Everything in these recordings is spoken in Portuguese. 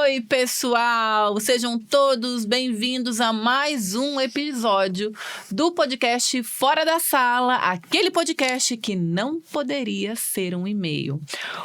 Oi, pessoal! Sejam todos bem-vindos a mais um episódio do podcast Fora da Sala, aquele podcast que não poderia ser um e-mail.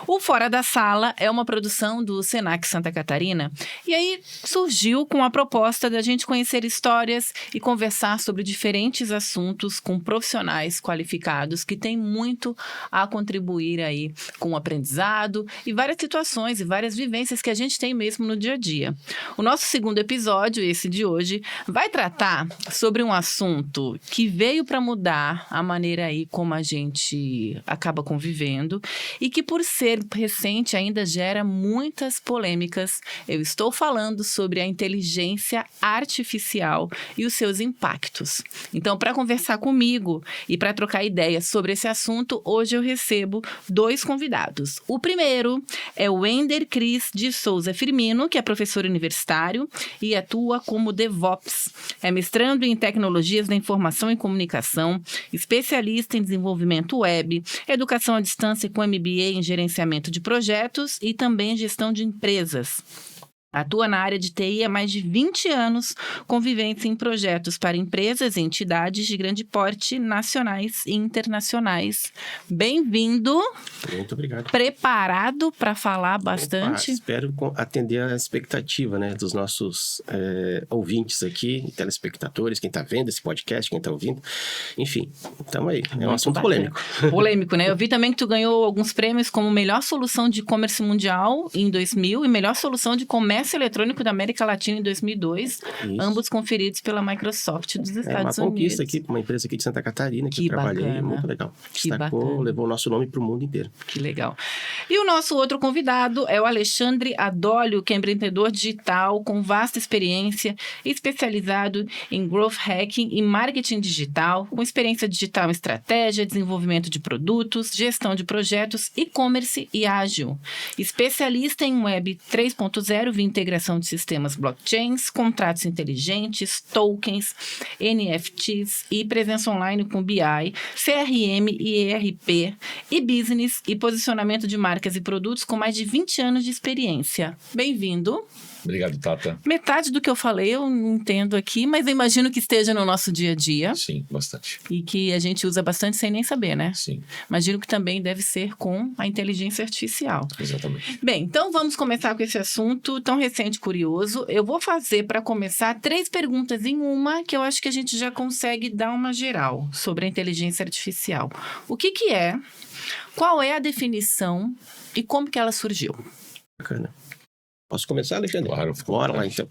O Fora da Sala é uma produção do Senac Santa Catarina e aí surgiu com a proposta da gente conhecer histórias e conversar sobre diferentes assuntos com profissionais qualificados que têm muito a contribuir aí com o aprendizado e várias situações e várias vivências que a gente tem mesmo no dia a dia. O nosso segundo episódio, esse de hoje, vai tratar sobre um assunto que veio para mudar a maneira aí como a gente acaba convivendo e que, por ser recente, ainda gera muitas polêmicas. Eu estou falando sobre a inteligência artificial e os seus impactos. Então, para conversar comigo e para trocar ideias sobre esse assunto, hoje eu recebo dois convidados. O primeiro é o Wender Cris de Souza Firmino, que é professor universitário e atua como DevOps. É mestrando em Tecnologias da Informação e Comunicação, especialista em desenvolvimento web, educação à distância com MBA em gerenciamento de projetos e também gestão de empresas. Atua na área de TI há mais de 20 anos, com vivência em projetos para empresas e entidades de grande porte, nacionais e internacionais. Bem-vindo. Muito obrigado. Preparado para falar bastante? Espero atender a expectativa, né, dos nossos ouvintes aqui, telespectadores, quem está vendo esse podcast, quem está ouvindo. Enfim, estamos aí. É um assunto polêmico. Polêmico, né? Eu vi também que tu ganhou alguns prêmios como melhor solução de e-commerce mundial em 2000 e melhor solução de comércio eletrônico da América Latina em 2002, Isso. ambos conferidos pela Microsoft dos Estados Unidos. É uma conquista aqui, uma empresa aqui de Santa Catarina, que eu trabalhei, bacana. Muito legal. Que Destacou, bacana. Levou o nosso nome para o mundo inteiro. Que legal. E o nosso outro convidado é o Alexandre Adólio, que é empreendedor digital com vasta experiência, especializado em growth hacking e marketing digital, com experiência digital em estratégia, desenvolvimento de produtos, gestão de projetos, e-commerce e ágil. Especialista em web 3.0 via integração de sistemas blockchains, contratos inteligentes, tokens, NFTs e presença online com BI, CRM e ERP, e business e posicionamento de marcas e produtos com mais de 20 anos de experiência. Bem-vindo. Obrigado, Tata. Metade do que eu falei eu não entendo aqui, mas eu imagino que esteja no nosso dia a dia. Sim, bastante. E que a gente usa bastante sem nem saber, né? Sim. Imagino que também deve ser com a inteligência artificial. Exatamente. Bem, então vamos começar com esse assunto tão recente e curioso. Eu vou fazer, para começar, 3 perguntas em uma, que eu acho que a gente já consegue dar uma geral sobre a inteligência artificial. O que é? Qual é a definição e como que ela surgiu? Bacana. Posso começar, Alexandre? Claro. Bora lá, então.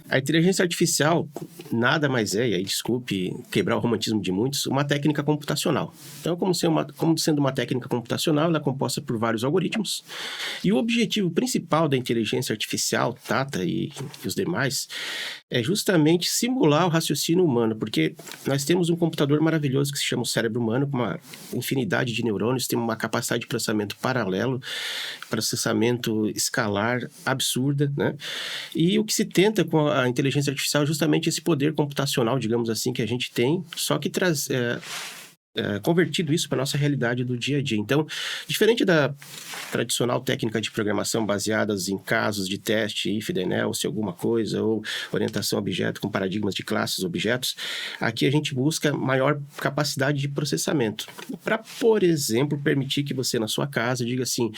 A inteligência artificial nada mais é, e aí desculpe quebrar o romantismo de muitos, uma técnica computacional. Então, como sendo uma técnica computacional, ela é composta por vários algoritmos. E o objetivo principal da inteligência artificial, Tata e os demais, é justamente simular o raciocínio humano, porque nós temos um computador maravilhoso que se chama o cérebro humano, com uma infinidade de neurônios, tem uma capacidade de processamento paralelo, processamento escalar absurda, né? E o que se tenta com a inteligência artificial é justamente esse poder computacional, digamos assim, que a gente tem, só que convertido isso para a nossa realidade do dia a dia. Então, diferente da tradicional técnica de programação baseadas em casos de teste, if, then else, alguma coisa, ou orientação a objeto com paradigmas de classes, objetos, aqui a gente busca maior capacidade de processamento. Para, por exemplo, permitir que você na sua casa diga assim,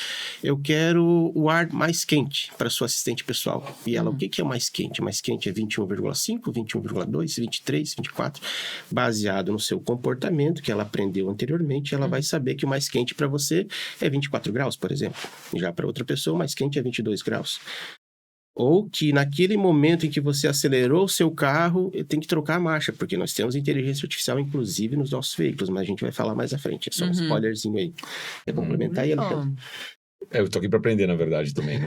eu quero o ar mais quente para sua assistente pessoal. E ela, o que é o mais quente? O mais quente é 21,5, 21,2, 23, 24, baseado no seu comportamento, que ela aprendeu anteriormente, ela vai saber que o mais quente para você é 24 graus, por exemplo. Já para outra pessoa, o mais quente é 22 graus. Ou que naquele momento em que você acelerou o seu carro, tem que trocar a marcha, porque nós temos inteligência artificial, inclusive, nos nossos veículos, mas a gente vai falar mais à frente. É só um spoilerzinho aí. Quer complementar aí, Alexandre? Eu tô aqui para aprender, na verdade, também, né?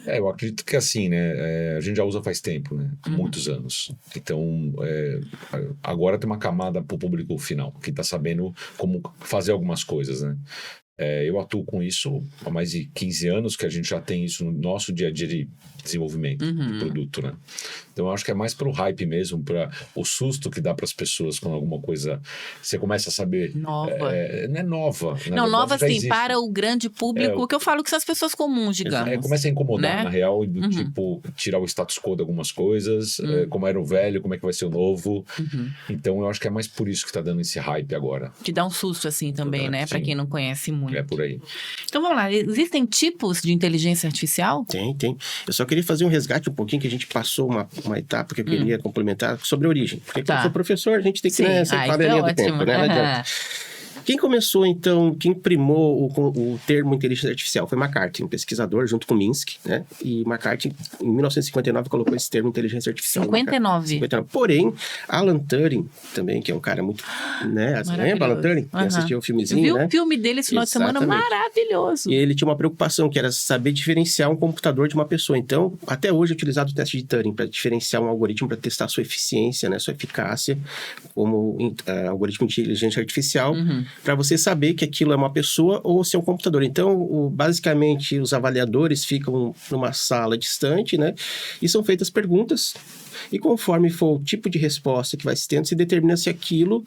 Eu acredito que assim, né, a gente já usa faz tempo, né, muitos anos. Então, agora tem uma camada para o público final, que está sabendo como fazer algumas coisas, né. Eu atuo com isso há mais de 15 anos, que a gente já tem isso no nosso dia a dia de desenvolvimento do produto, né? Então, eu acho que é mais pelo hype mesmo, para o susto que dá para as pessoas quando alguma coisa você começa a saber. Nova. Não é nova. Não, nova sim, para o grande público, que eu falo que são as pessoas comuns, digamos. Começa a incomodar, né? na real, do tipo, tirar o status quo de algumas coisas, como era o velho, como é que vai ser o novo. Então, eu acho que é mais por isso que está dando esse hype agora. Que dá um susto assim também, né? Para quem não conhece muito. É por aí. Então, vamos lá. Existem tipos de inteligência artificial? Tem. Eu só queria fazer um resgate um pouquinho, que a gente passou uma etapa que eu queria complementar sobre a origem. Porque quando eu sou professor, a gente tem que sempre falar a linha do tempo, né? Não adianta. Quem começou, então, quem primou o termo inteligência artificial foi McCarthy, um pesquisador, junto com Minsky, né? E McCarthy, em 1959, colocou esse termo inteligência artificial. 59. Porém, Alan Turing, também, que é um cara muito, né? Lembra Alan Turing? Quem assistiu o filmezinho, né? Vi o filme dele esse final de semana, maravilhoso. E ele tinha uma preocupação, que era saber diferenciar um computador de uma pessoa. Então, até hoje é utilizado o teste de Turing para diferenciar um algoritmo, para testar sua eficiência, né? Sua eficácia, como algoritmo de inteligência artificial, para você saber que aquilo é uma pessoa ou se é um computador. Então, basicamente, os avaliadores ficam numa sala distante, né? E são feitas perguntas. E conforme for o tipo de resposta que vai se tendo, se determina se aquilo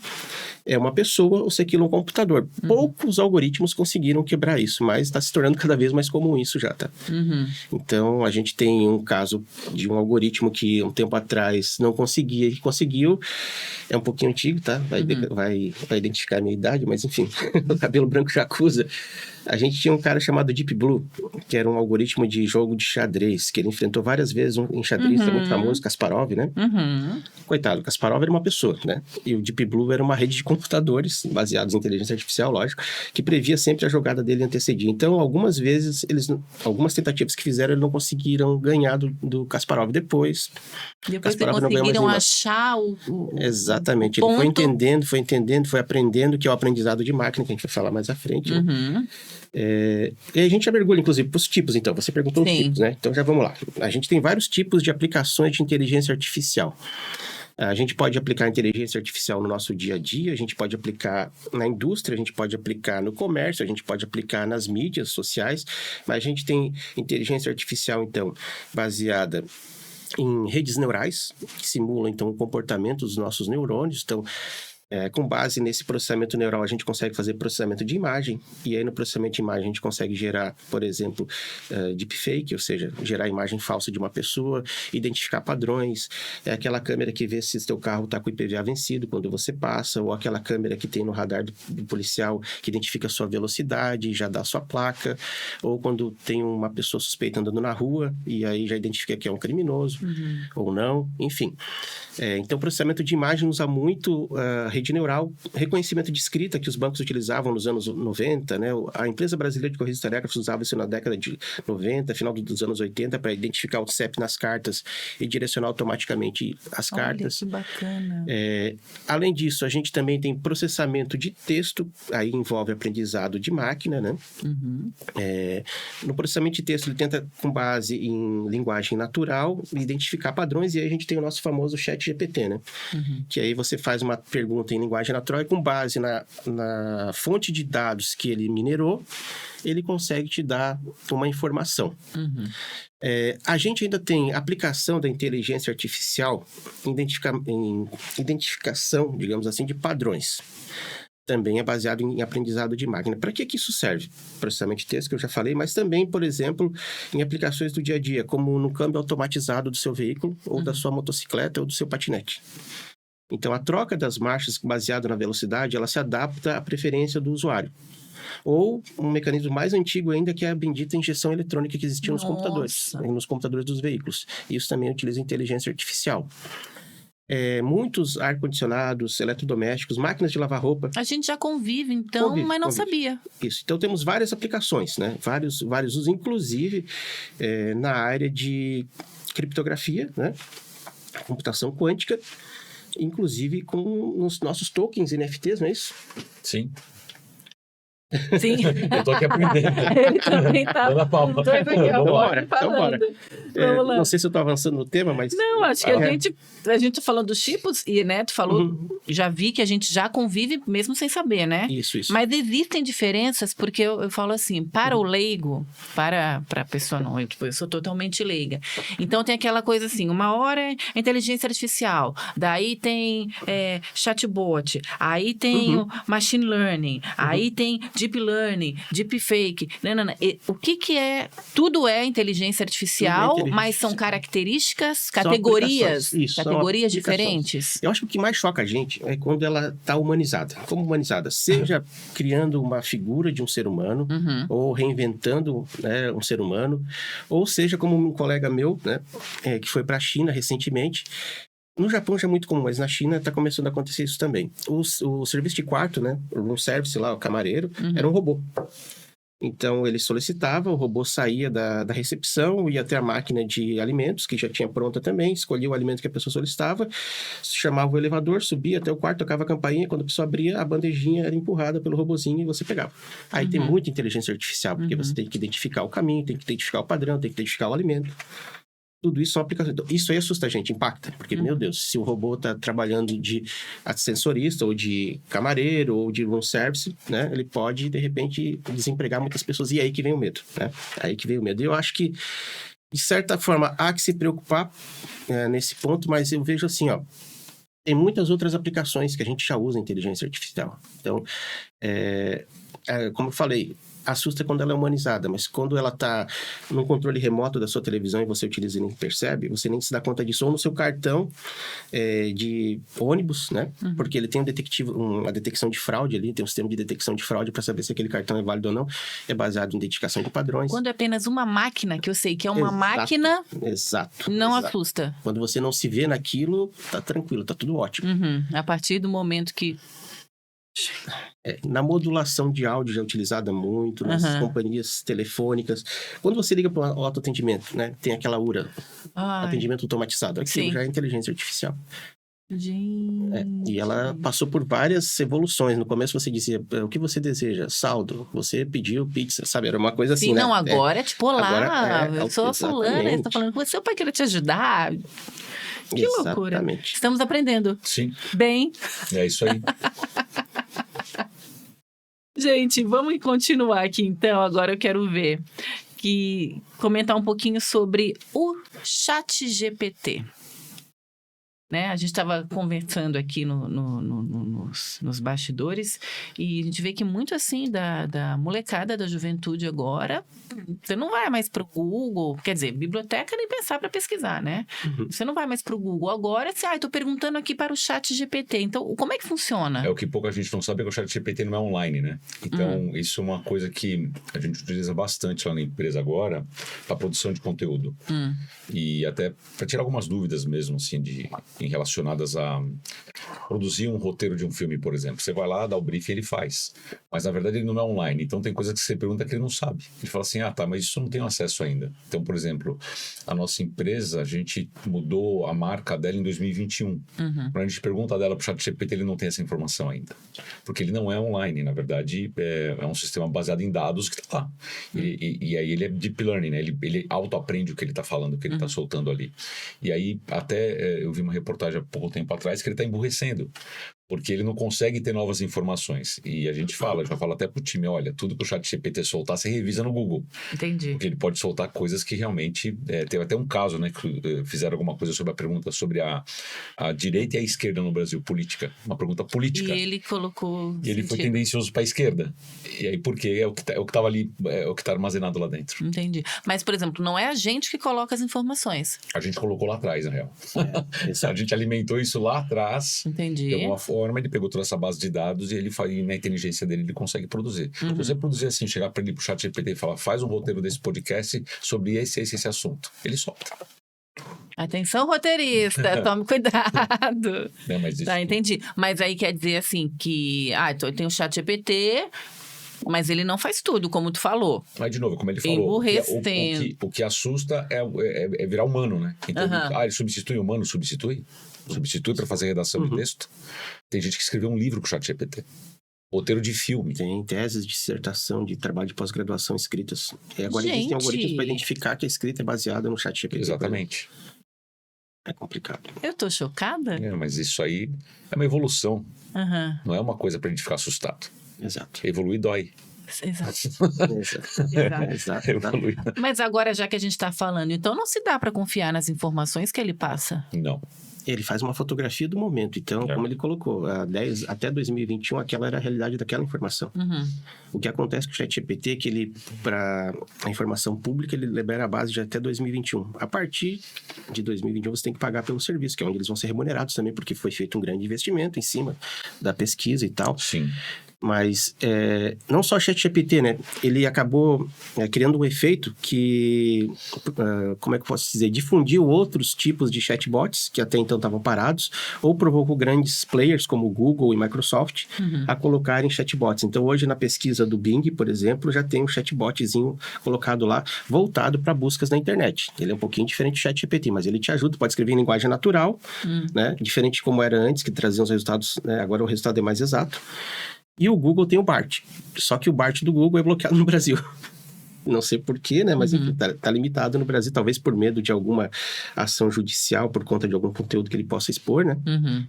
é uma pessoa ou se aquilo é um computador. Poucos algoritmos conseguiram quebrar isso, mas está se tornando cada vez mais comum isso já, tá? Então, a gente tem um caso de um algoritmo que um tempo atrás não conseguia e conseguiu. É um pouquinho antigo, tá? Vai identificar a minha idade, mas enfim, o cabelo branco já acusa. A gente tinha um cara chamado Deep Blue, que era um algoritmo de jogo de xadrez, que ele enfrentou várias vezes um xadrez muito famoso, Kasparov, né? Coitado, Kasparov era uma pessoa, né? E o Deep Blue era uma rede de computadores, baseados em inteligência artificial, lógico, que previa sempre a jogada dele e antecedia. Então, algumas vezes, algumas tentativas que fizeram, eles não conseguiram ganhar do Kasparov. Depois Kasparov conseguiram achar o Exatamente. ponto. Ele foi entendendo, foi aprendendo, que é o aprendizado de máquina, que a gente vai falar mais à frente, né? E a gente já mergulha, inclusive, para os tipos, então. Você perguntou os tipos, né? Então já vamos lá. A gente tem vários tipos de aplicações de inteligência artificial. A gente pode aplicar inteligência artificial no nosso dia a dia, a gente pode aplicar na indústria, a gente pode aplicar no comércio, a gente pode aplicar nas mídias sociais, mas a gente tem inteligência artificial, então, baseada em redes neurais, que simulam, então, o comportamento dos nossos neurônios. Então, com base nesse processamento neural, a gente consegue fazer processamento de imagem, e aí no processamento de imagem a gente consegue gerar, por exemplo, deepfake, ou seja, gerar imagem falsa de uma pessoa, identificar padrões, aquela câmera que vê se seu carro está com o IPVA vencido quando você passa, ou aquela câmera que tem no radar do policial que identifica a sua velocidade e já dá a sua placa, ou quando tem uma pessoa suspeita andando na rua, e aí já identifica que é um criminoso, ou não, enfim. Então, processamento de imagem usa muito rede neural, reconhecimento de escrita que os bancos utilizavam nos anos 90, né? A empresa brasileira de Correios e Telégrafos usava isso na década de 90, final dos anos 80, para identificar o CEP nas cartas e direcionar automaticamente as cartas. Olha, que bacana. Além disso, a gente também tem processamento de texto, aí envolve aprendizado de máquina, né? No processamento de texto, ele tenta, com base em linguagem natural, identificar padrões, e aí a gente tem o nosso famoso chat GPT, né? Que aí você faz uma pergunta em linguagem natural e com base na fonte de dados que ele minerou, ele consegue te dar uma informação. A gente ainda tem aplicação da inteligência artificial em identificação, digamos assim, de padrões. Também é baseado em aprendizado de máquina. Para que isso serve? Processamento de texto, que eu já falei, mas também, por exemplo, em aplicações do dia a dia, como no câmbio automatizado do seu veículo, ou da sua motocicleta, ou do seu patinete. Então, a troca das marchas baseada na velocidade, ela se adapta à preferência do usuário. Ou um mecanismo mais antigo ainda, que é a bendita injeção eletrônica que existia nos computadores, nos computadores dos veículos. Isso também utiliza inteligência artificial. Muitos ar-condicionados, eletrodomésticos, máquinas de lavar roupa. A gente já convive, então, mas não sabia. Isso. Então, temos várias aplicações, né? Vários usos, inclusive na área de criptografia, né? Computação quântica, inclusive com os nossos tokens NFTs, não é isso? Sim. Sim. Eu tô aqui aprendendo. Ele também tá. Dando a palma. Dois aqui, ó, Vamos lá. pode ir Então bora. falando. Vamos lá. Não sei se eu tô avançando no tema, mas... Não, acho que a gente tá falando dos tipos e, né, tu falou, já vi que a gente já convive mesmo sem saber, né? Isso. Mas existem diferenças, porque eu falo assim, para o leigo, para a pessoa não, eu sou totalmente leiga. Então tem aquela coisa assim, uma hora é inteligência artificial, daí tem chatbot, aí tem o machine learning, aí tem deep learning, deep fake, o que é? Tudo é inteligência artificial, mas são características, categorias, categorias diferentes. Eu acho que o que mais choca a gente é quando ela está humanizada. Como humanizada? Seja criando uma figura de um ser humano, ou reinventando, né, um ser humano, ou seja, como um colega meu, né, que foi para a China recentemente. No Japão já é muito comum, mas na China está começando a acontecer isso também. O serviço de quarto, né, o room service lá, o camareiro, era um robô. Então, ele solicitava, o robô saía da recepção, ia até a máquina de alimentos, que já tinha pronta também, escolhia o alimento que a pessoa solicitava, chamava o elevador, subia até o quarto, tocava a campainha, quando a pessoa abria, a bandejinha era empurrada pelo robozinho e você pegava. Aí tem muita inteligência artificial, porque você tem que identificar o caminho, tem que identificar o padrão, tem que identificar o alimento. Tudo isso são aplicações. Isso aí assusta a gente, impacta. Porque, meu Deus, se o robô está trabalhando de ascensorista, ou de camareiro, ou de room service, né? Ele pode, de repente, desempregar muitas pessoas. E aí que vem o medo, né? Aí que vem o medo. E eu acho que, de certa forma, há que se preocupar nesse ponto, mas eu vejo assim, ó. Tem muitas outras aplicações que a gente já usa em inteligência artificial. Então, como eu falei, assusta quando ela é humanizada, mas quando ela está no controle remoto da sua televisão e você utiliza e nem percebe, você nem se dá conta disso. Ou no seu cartão de ônibus, né? Porque ele tem uma detecção de fraude ali, tem um sistema de detecção de fraude para saber se aquele cartão é válido ou não. É baseado em identificação de padrões. Quando é apenas uma máquina, que eu sei que é uma máquina, não assusta. Quando você não se vê naquilo, tá tranquilo, tá tudo ótimo. A partir do momento que... Na modulação de áudio já é utilizada muito, nas companhias telefônicas. Quando você liga para o autoatendimento, né? Tem aquela URA, atendimento automatizado. Aquilo já é inteligência artificial. Gente. E ela passou por várias evoluções. No começo você dizia, o que você deseja? Saldo. Você pediu pizza, sabe? Era uma coisa assim, Sim, né? não, agora é tipo, olá, agora eu sou a fulana, eu tô falando com você, o pai queria te ajudar. Que loucura. Estamos aprendendo. Sim. Bem. É isso aí. Gente, vamos continuar aqui então. Agora eu quero comentar um pouquinho sobre o ChatGPT. Né? A gente estava conversando aqui nos bastidores e a gente vê que muito assim da molecada, da juventude agora, você não vai mais pro Google, quer dizer, biblioteca nem pensar para pesquisar, né? Você não vai mais pro Google agora, tô perguntando aqui para o ChatGPT. Então, como é que funciona? O que pouca gente não sabe é que o ChatGPT não é online, né? Então, isso é uma coisa que a gente utiliza bastante lá na empresa agora para produção de conteúdo. E até para tirar algumas dúvidas mesmo, assim, relacionadas a produzir um roteiro de um filme, por exemplo. Você vai lá, dá o brief e ele faz. Mas, na verdade, ele não é online. Então, tem coisas que você pergunta que ele não sabe. Ele fala assim, mas isso eu não tenho acesso ainda. Então, por exemplo, a nossa empresa, a gente mudou a marca dela em 2021. Quando a gente pergunta dela para o ChatGPT, ele não tem essa informação ainda. Porque ele não é online. Na verdade, é um sistema baseado em dados que está lá. E aí, ele é deep learning, né? Ele auto-aprende o que ele está falando, o que ele está soltando ali. E aí, até eu vi uma reportagem há pouco tempo atrás que ele está emburrecendo, porque ele não consegue ter novas informações. E a gente já fala até pro time, olha, tudo que o ChatGPT soltar, você revisa no Google. Entendi. Porque ele pode soltar coisas que realmente... teve até um caso, né, que fizeram alguma coisa sobre a pergunta sobre a direita e a esquerda no Brasil, política. Uma pergunta política. E ele colocou... E ele foi tendencioso para a esquerda. E aí, por quê? É o que estava ali, é o que está armazenado lá dentro. Entendi. Mas, por exemplo, não é a gente que coloca as informações. A gente colocou lá atrás, na real. A gente alimentou isso lá atrás. Entendi. De alguma forma, ele pegou toda essa base de dados e ele na inteligência dele, ele consegue produzir. Se você produzir assim, chegar para ele pro ChatGPT e falar, faz um roteiro desse podcast sobre esse assunto. Ele solta. Atenção, roteirista, tome cuidado. Não, mas isso... Tá, entendi. Mas aí quer dizer assim que... eu tenho o ChatGPT, mas ele não faz tudo, como tu falou. Mas, de novo, como ele falou, o que assusta é virar humano, né? Então, ele substitui o humano? Substitui para fazer redação de texto. Tem gente que escreveu um livro com o ChatGPT. roteiro de filme. Tem teses, dissertação, de trabalho de pós-graduação escritas. E agora existem Gente. algoritmos para identificar que a escrita é baseada no ChatGPT. Exatamente. É complicado. Eu tô chocada. Mas isso aí é uma evolução. Aham. Não é uma coisa pra gente ficar assustado. Exato. Evoluir dói. Exato. Exato. Exato. Evoluir. Mas agora, já que a gente tá falando, então não se dá pra confiar nas informações que ele passa. Não. Ele faz uma fotografia do momento. Então, como ele colocou, até 2021, aquela era a realidade daquela informação. Uhum. O que acontece com o ChatGPT é que ele, para a informação pública, ele libera a base de até 2021. A partir de 2021, você tem que pagar pelo serviço, que é onde eles vão ser remunerados também, porque foi feito um grande investimento em cima da pesquisa e tal. Sim. Mas não só o ChatGPT, né? Ele acabou criando um efeito que, como é que eu posso dizer, difundiu outros tipos de chatbots que até então estavam parados, ou provocou grandes players como Google e Microsoft a colocarem chatbots. Então, hoje na pesquisa do Bing, por exemplo, já tem um chatbotzinho colocado lá, voltado para buscas na internet. Ele é um pouquinho diferente do ChatGPT, mas ele te ajuda, pode escrever em linguagem natural, né? Diferente de como era antes, que trazia os resultados, né? Agora o resultado é mais exato. E o Google tem o BART. Só que o BART do Google é bloqueado no Brasil. Não sei porquê, né? Mas enfim, tá limitado no Brasil, talvez por medo de alguma ação judicial, por conta de algum conteúdo que ele possa expor, né?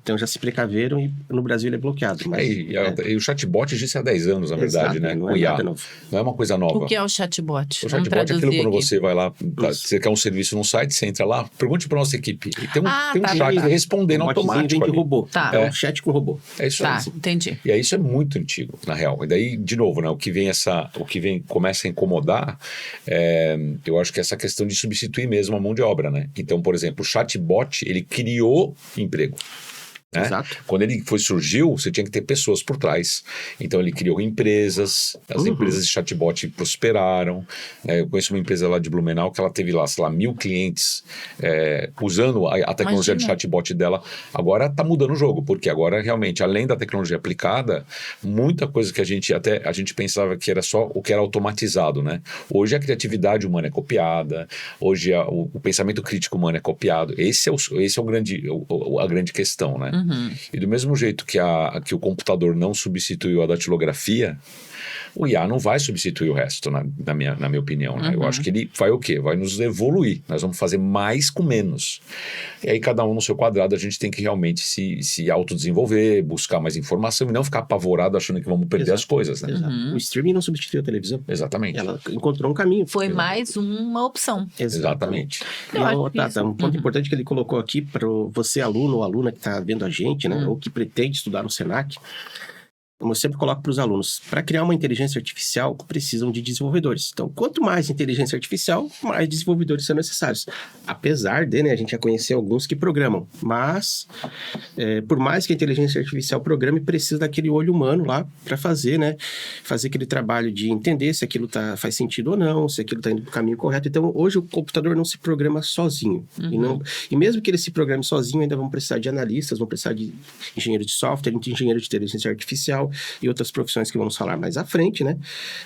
Então já se precaveram e no Brasil ele é bloqueado. Mas, E o chatbot existe há 10 anos, na verdade, né? Não O é IA. nada novo. Não é uma coisa nova. O que é o chatbot? O Vamos chatbot é aquilo traduzir quando aqui. você vai lá, você quer um serviço num site, você entra lá, pergunte para nossa equipe. E tem um tá, chat tá. respondendo Um botzinho automático vem de ali. robô. Tá. É um chat com robô. É isso Tá, aí. entendi. E aí isso é muito antigo, na real. E daí, de novo, né, o que vem começa a incomodar, eu acho que é essa questão de substituir mesmo a mão de obra, né? Então, por exemplo, o chatbot, ele criou emprego. Né? Exato. Quando ele surgiu, você tinha que ter pessoas por trás. Então ele criou empresas, as empresas de chatbot prosperaram. Eu conheço uma empresa lá de Blumenau que ela teve lá, sei lá, 1.000 clientes usando a tecnologia de chatbot dela. Agora está mudando o jogo, porque agora realmente, além da tecnologia aplicada, muita coisa que a gente pensava que era só o que era automatizado, né? Hoje a criatividade humana é copiada, hoje o pensamento crítico humano é copiado. Esse é a grande questão, né? E do mesmo jeito que o computador não substituiu a datilografia, o IA não vai substituir o resto, na minha opinião. Né? Eu acho que ele vai o quê? Vai nos evoluir. Nós vamos fazer mais com menos. E aí, cada um no seu quadrado, a gente tem que realmente se autodesenvolver, buscar mais informação e não ficar apavorado achando que vamos perder as coisas. Né? O streaming não substituiu a televisão. Exatamente. Ela encontrou um caminho. Foi mais uma opção. Exatamente. E um ponto importante que ele colocou aqui para você, aluno ou aluna que está vendo a gente, né, ou que pretende estudar no Senac, como eu sempre coloco para os alunos, para criar uma inteligência artificial, precisam de desenvolvedores. Então, quanto mais inteligência artificial, mais desenvolvedores são necessários. Apesar de, né, a gente já conhecer alguns que programam. Mas, por mais que a inteligência artificial programe, precisa daquele olho humano lá para fazer, né? Fazer aquele trabalho de entender se aquilo faz sentido ou não, se aquilo está indo para o caminho correto. Então, hoje o computador não se programa sozinho. E mesmo que ele se programe sozinho, ainda vão precisar de analistas, vão precisar de engenheiro de software, de engenheiro de inteligência artificial, e outras profissões que vamos falar mais à frente, né?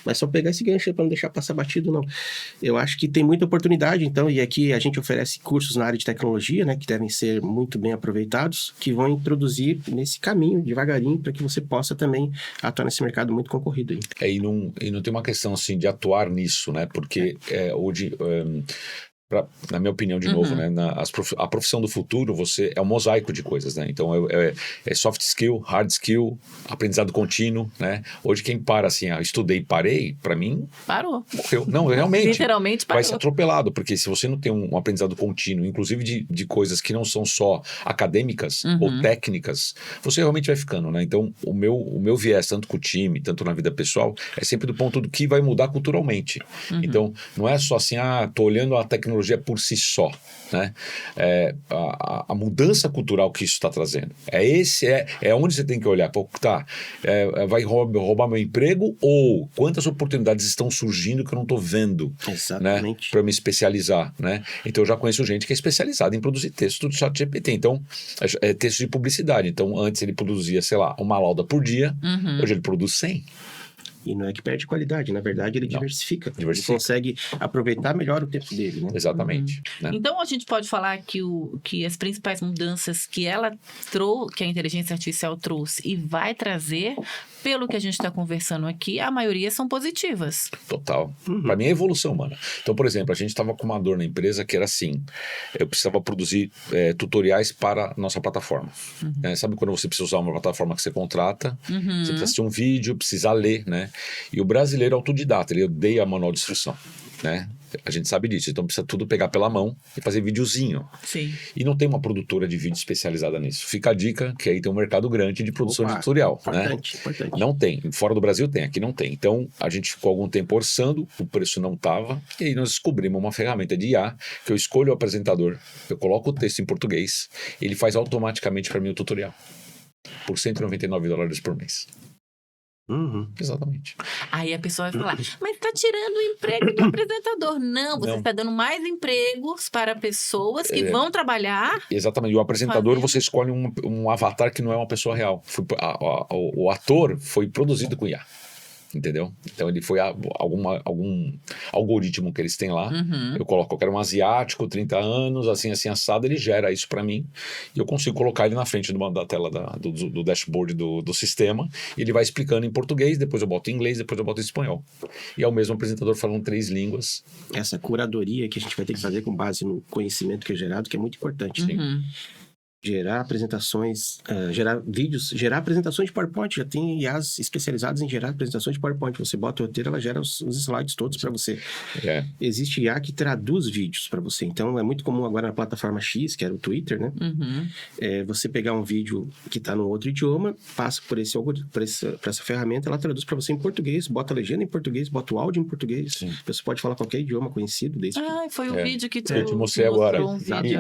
Mas só pegar esse gancho para não deixar passar batido, não. Eu acho que tem muita oportunidade, então, e aqui a gente oferece cursos na área de tecnologia, né? Que devem ser muito bem aproveitados, que vão introduzir nesse caminho, devagarinho, para que você possa também atuar nesse mercado muito concorrido aí. E não tem uma questão, assim, de atuar nisso, né? Porque hoje... na minha opinião, de novo, né? A profissão do futuro, você é um mosaico de coisas, né? Então, é soft skill, hard skill, aprendizado contínuo, né? Hoje, quem para assim, estudei e parei, para mim... Parou. Morreu. Não, realmente. Literalmente parou. Vai ser atropelado, porque se você não tem um aprendizado contínuo, inclusive de coisas que não são só acadêmicas ou técnicas, você realmente vai ficando, né? Então, o meu viés, tanto com o time, tanto na vida pessoal, é sempre do ponto do que vai mudar culturalmente. Então, não é só assim, tô olhando a tecnologia por si só, né? A mudança cultural que isso está trazendo. É onde você tem que olhar. Vai roubar meu emprego ou quantas oportunidades estão surgindo que eu não estou vendo, né? Para me especializar, né? Então eu já conheço gente que é especializada em produzir texto do ChatGPT. Então, texto de publicidade. Então, antes ele produzia, sei lá, uma lauda por dia, hoje ele produz 100. E não é que perde qualidade, na verdade ele diversifica. Ele consegue aproveitar melhor o tempo dele, né? Exatamente. Né? Então a gente pode falar que as principais mudanças que que a inteligência artificial trouxe e vai trazer, pelo que a gente está conversando aqui, a maioria são positivas. Total. Para mim é evolução humana. Então, por exemplo, a gente estava com uma dor na empresa que era assim, eu precisava produzir tutoriais para nossa plataforma. Sabe quando você precisa usar uma plataforma que você contrata, você precisa assistir um vídeo, precisa ler, né? E o brasileiro é autodidata, ele odeia manual de instrução, né? A gente sabe disso, então precisa tudo pegar pela mão e fazer videozinho. Sim. E não tem uma produtora de vídeo especializada nisso. Fica a dica que aí tem um mercado grande de produção de tutorial. Importante. Não tem. Fora do Brasil tem, aqui não tem. Então a gente ficou algum tempo orçando, o preço não estava, e aí nós descobrimos uma ferramenta de IA que eu escolho o apresentador, eu coloco o texto em português, ele faz automaticamente para mim o tutorial. Por $199 por mês. Exatamente. Aí a pessoa vai falar, mas está tirando o emprego do apresentador. Não, você está dando mais empregos para pessoas que vão trabalhar. Exatamente. E o apresentador, você escolhe um avatar que não é uma pessoa real. O ator foi produzido com IA. Entendeu? Então ele foi algum algoritmo que eles têm lá. Eu coloco, eu quero um asiático, 30 anos, assim assado, ele gera isso para mim e eu consigo colocar ele na frente da tela do dashboard do sistema e ele vai explicando em português, depois eu boto em inglês, depois eu boto em espanhol. E é o mesmo apresentador falando 3 línguas. Essa curadoria que a gente vai ter que fazer com base no conhecimento que é gerado, que é muito importante. Gerar apresentações, gerar vídeos, gerar apresentações de PowerPoint. Já tem IAs especializadas em gerar apresentações de PowerPoint. Você bota o roteiro, ela gera os slides todos para você. Existe IA que traduz vídeos para você. Então, é muito comum agora na plataforma X, que era o Twitter, né? Você pegar um vídeo que está num outro idioma, passa por essa ferramenta, ela traduz para você em português, bota a legenda em português, bota o áudio em português. Você pode falar qualquer idioma conhecido. Foi o vídeo que eu te mostrei agora.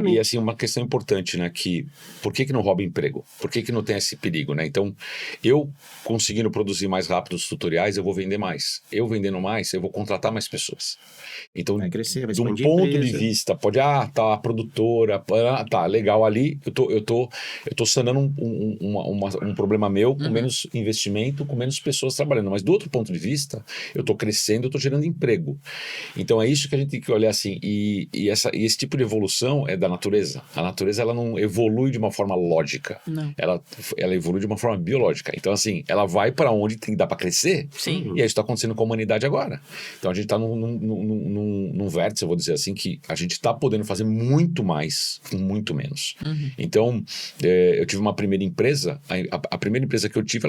E assim, uma questão importante, né? Que por que não rouba emprego? Por que não tem esse perigo, né? Então, eu conseguindo produzir mais rápido os tutoriais, eu vou vender mais. Eu vendendo mais, eu vou contratar mais pessoas. Então, vai crescer, vai de um expandir ponto empresa. de vista, pode, tá a produtora, tá, legal ali, eu tô sanando um problema meu com menos investimento, com menos pessoas trabalhando. Mas do outro ponto de vista, eu tô crescendo, eu tô gerando emprego. Então, é isso que a gente tem que olhar assim. E esse tipo de evolução é da natureza. A natureza, ela não evolui de uma forma lógica. Não. Ela evolui de uma forma biológica. Então, assim, ela vai para onde tem que dar para crescer. Sim. E é isso que está acontecendo com a humanidade agora. Então, a gente está num vértice, eu vou dizer assim, que a gente está podendo fazer muito mais com muito menos. Então, eu tive uma primeira empresa, a primeira empresa que eu tive,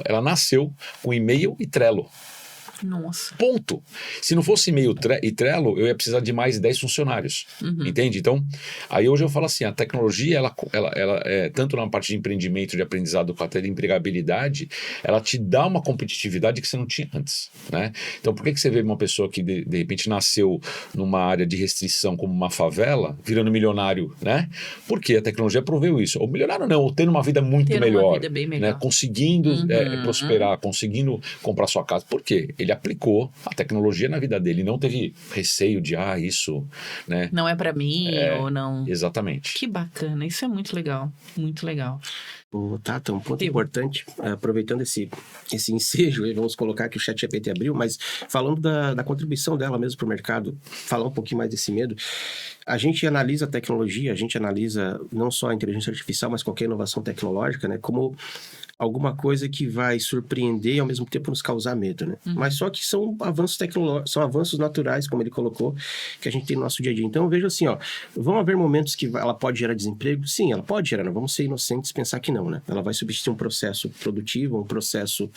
ela nasceu com e-mail e Trello. Nossa. Ponto. Se não fosse e-mail e Trello, eu ia precisar de mais 10 funcionários. Entende? Então, aí hoje eu falo assim, a tecnologia, ela tanto na parte de empreendimento, de aprendizado, com até de empregabilidade, ela te dá uma competitividade que você não tinha antes, né? Então, por que você vê uma pessoa que de repente nasceu numa área de restrição como uma favela, virando milionário, né? Porque a tecnologia proveu isso. Ou milionário não, ou tendo uma vida muito melhor. Uma vida bem melhor. Né? Conseguindo prosperar, conseguindo comprar sua casa. Por quê? Ele aplicou a tecnologia na vida dele, não teve receio de, isso, né? Não é pra mim, ou não... Exatamente. Que bacana, isso é muito legal, muito legal. Tata, um ponto importante, aproveitando esse ensejo, vamos colocar que o ChatGPT abriu, mas falando da contribuição dela mesmo para o mercado, falar um pouquinho mais desse medo, a gente analisa a tecnologia, a gente analisa não só a inteligência artificial, mas qualquer inovação tecnológica, né, como alguma coisa que vai surpreender e ao mesmo tempo nos causar medo, né? Mas só que são avanços tecnológicos, são avanços naturais, como ele colocou, que a gente tem no nosso dia a dia. Então eu vejo assim, vão haver momentos que ela pode gerar desemprego? Sim, ela pode gerar, não vamos ser inocentes e pensar que não, né? Ela vai substituir um processo produtivo, um processo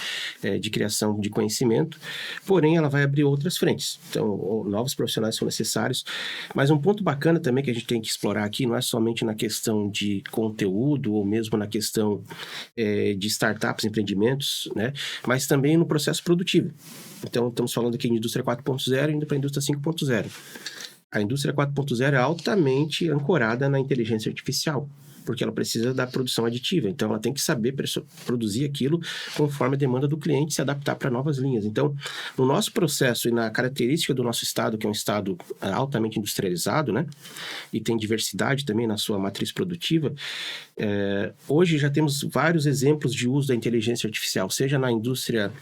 de criação de conhecimento, porém ela vai abrir outras frentes. Então, novos profissionais são necessários, mas um ponto bacana também que a gente tem que explorar aqui, não é somente na questão de conteúdo, ou mesmo na questão de startups, empreendimentos, né? Mas também no processo produtivo. Então, estamos falando aqui de indústria 4.0 indo para a indústria 5.0. A indústria 4.0 é altamente ancorada na inteligência artificial. porque ela precisa da produção aditiva. Então, ela tem que saber produzir aquilo conforme a demanda do cliente, se adaptar para novas linhas. Então, no nosso processo e na característica do nosso estado, que é um estado altamente industrializado, né? E tem diversidade também na sua matriz produtiva, hoje já temos vários exemplos de uso da inteligência artificial, seja na indústria,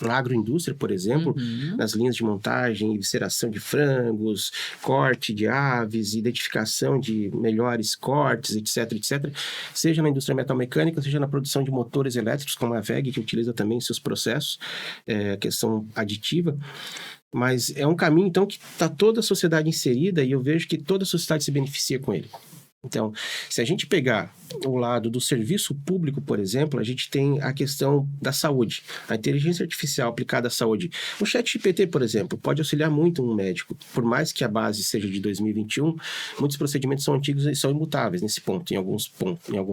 na agroindústria, por exemplo, nas linhas de montagem, evisceração de frangos, corte de aves, identificação de melhores cortes, etc. Seja na indústria metalmecânica, seja na produção de motores elétricos, como a WEG, que utiliza também seus processos, questão aditiva. Mas é um caminho, então, que está toda a sociedade inserida e eu vejo que toda a sociedade se beneficia com ele. Então, se a gente pegar o lado do serviço público, por exemplo, a gente tem a questão da saúde, a inteligência artificial aplicada à saúde. O ChatGPT, por exemplo, pode auxiliar muito um médico. Por mais que a base seja de 2021, muitos procedimentos são antigos e são imutáveis nesse ponto, em alguns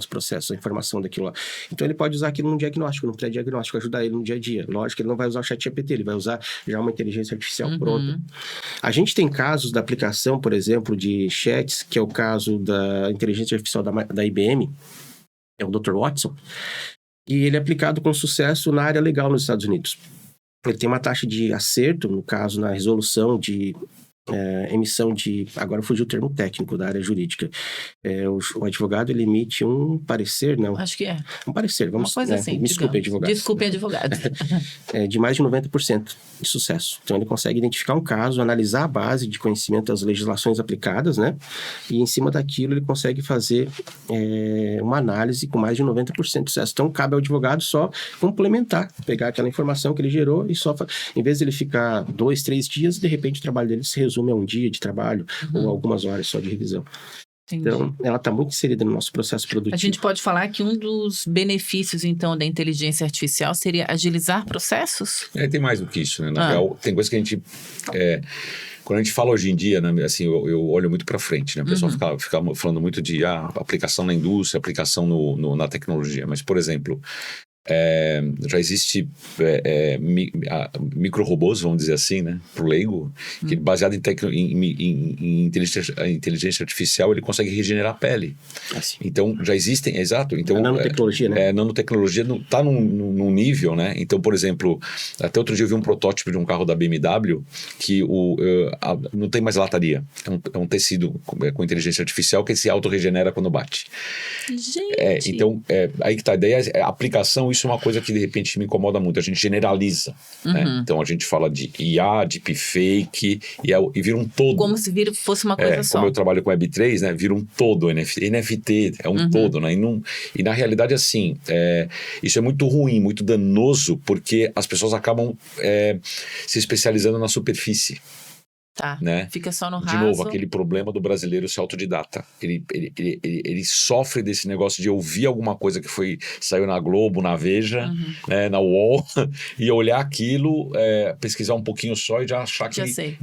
processos, a informação daquilo lá. Então, ele pode usar aquilo num diagnóstico, num pré-diagnóstico, ajudar ele no dia a dia. Lógico que ele não vai usar o ChatGPT, ele vai usar já uma inteligência artificial pronta. A gente tem casos da aplicação, por exemplo, de chats, que é o caso da inteligência artificial da IBM, é o Dr. Watson, e ele é aplicado com sucesso na área legal nos Estados Unidos. Ele tem uma taxa de acerto, no caso, na resolução de emissão de... Agora fugiu o termo técnico da área jurídica. O advogado, ele emite um parecer, não? Acho que é. Um parecer, vamos... Uma coisa assim, me desculpe, advogado. Desculpe, advogado. De mais de 90% de sucesso. Então, ele consegue identificar um caso, analisar a base de conhecimento das legislações aplicadas, né? E, em cima daquilo, ele consegue fazer uma análise com mais de 90% de sucesso. Então, cabe ao advogado só complementar, pegar aquela informação que ele gerou e só... Em vez de ele ficar 2, 3 dias, de repente, o trabalho dele se resume a um dia de trabalho ou algumas horas só de revisão. Entendi. Então, ela está muito inserida no nosso processo produtivo. A gente pode falar que um dos benefícios, então, da inteligência artificial seria agilizar processos? Tem mais do que isso, né? Na real, tem coisa que a gente... Quando a gente fala hoje em dia, né, assim, eu olho muito para frente, né? O pessoal fica falando muito de aplicação na indústria, aplicação na tecnologia. Mas, por exemplo... já existe micro-robôs, vamos dizer assim, né, pro leigo, que baseado em inteligência artificial, ele consegue regenerar a pele. Assim. Então, já existem, exato. Então, a nanotecnologia, né? Nanotecnologia está num nível, né? Então, por exemplo, até outro dia eu vi um protótipo de um carro da BMW que não tem mais lataria. É um tecido com inteligência artificial que se autorregenera quando bate. Gente! Então, aí que tá a ideia, a aplicação. Isso é uma coisa que de repente me incomoda muito. A gente generaliza, né? Então a gente fala de IA, de deepfake e vira um todo. Como se fosse uma coisa só. Como eu trabalho com Web3, né? Vira um todo. NFT é um todo, né? E na realidade, assim, isso é muito ruim, muito danoso, porque as pessoas acabam se especializando na superfície. Tá, né? Fica só no raso. De novo, aquele problema do brasileiro ser autodidata. Ele sofre desse negócio de ouvir alguma coisa que saiu na Globo, na Veja, né, na UOL, e olhar aquilo, pesquisar um pouquinho só e já achar que... Já sei.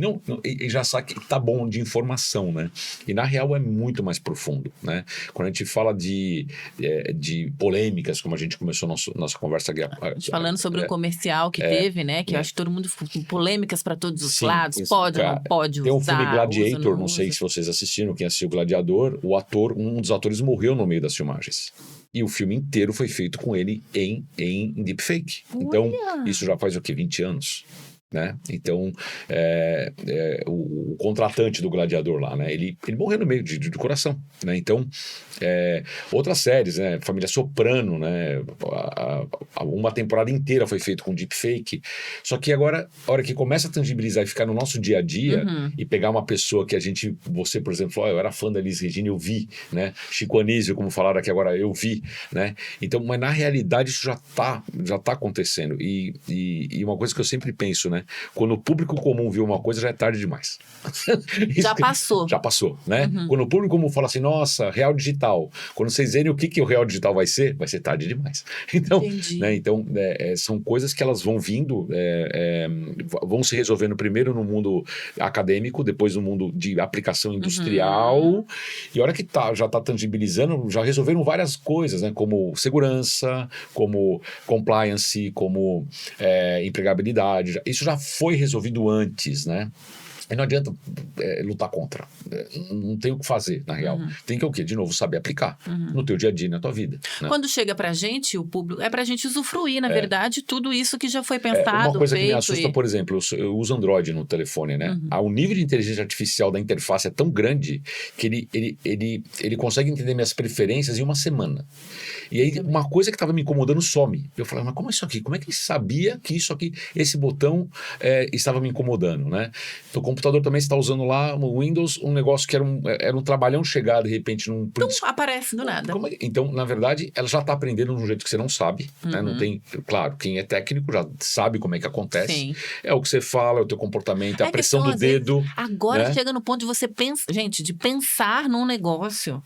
E já sabe que tá bom de informação, né? E na real é muito mais profundo, né? Quando a gente fala de polêmicas, como a gente começou nossa conversa aqui... Falando sobre um comercial que teve, né? Que eu acho que todo mundo ficou com polêmicas para todos os lados. Isso, pode ou não pode usar. Tem um filme Gladiator, não sei se vocês assistiram, quem assistiu Gladiador, um dos atores morreu no meio das filmagens. E o filme inteiro foi feito com ele em deepfake. Então, isso já faz o quê? 20 anos. Né? Então, o contratante do Gladiador lá, né? Ele morreu no meio de coração, né? Então, outras séries, né? Família Soprano, né? Uma temporada inteira foi feita com deepfake. Só que agora, a hora que começa a tangibilizar e ficar no nosso dia a dia, e pegar uma pessoa que você, por exemplo, falou, eu era fã da Elis Regina, eu vi, né? Chico Anísio, como falaram aqui agora, eu vi, né? Então, mas na realidade isso já tá acontecendo. E uma coisa que eu sempre penso, né? Quando o público comum viu uma coisa, já é tarde demais. Já passou. Já passou, né? Quando o público comum fala assim, nossa, real digital. Quando vocês verem o que o real digital vai ser tarde demais. Então, né? Então são coisas que elas vão vindo, vão se resolvendo primeiro no mundo acadêmico, depois no mundo de aplicação industrial. E a hora que já está tangibilizando, já resolveram várias coisas, né? Como segurança, como compliance, como empregabilidade. Isso já foi resolvido antes, né? E não adianta lutar contra. Não tem o que fazer, na real. Tem que o quê? De novo, saber aplicar no teu dia a dia, na tua vida. Né? Quando chega pra gente, o público, é pra gente usufruir, na verdade, tudo isso que já foi pensado, uma coisa feito. Que me assusta, por exemplo, eu uso Android no telefone, né? O nível de inteligência artificial da interface é tão grande que ele consegue entender minhas preferências em uma semana. E aí, uma coisa que estava me incomodando some. Eu falei, mas como é isso aqui? Como é que ele sabia que isso aqui, esse botão estava me incomodando, né? Então, o computador também está usando lá no Windows um negócio que era um trabalhão chegar, de repente, num... Então, aparece do nada. Então, na verdade, ela já está aprendendo de um jeito que você não sabe, né? Não tem... Claro, quem é técnico já sabe como é que acontece. Sim. É o que você fala, é o teu comportamento, é a pressão do dedo. Agora né? chega no ponto de você pensar... Gente, de pensar num negócio.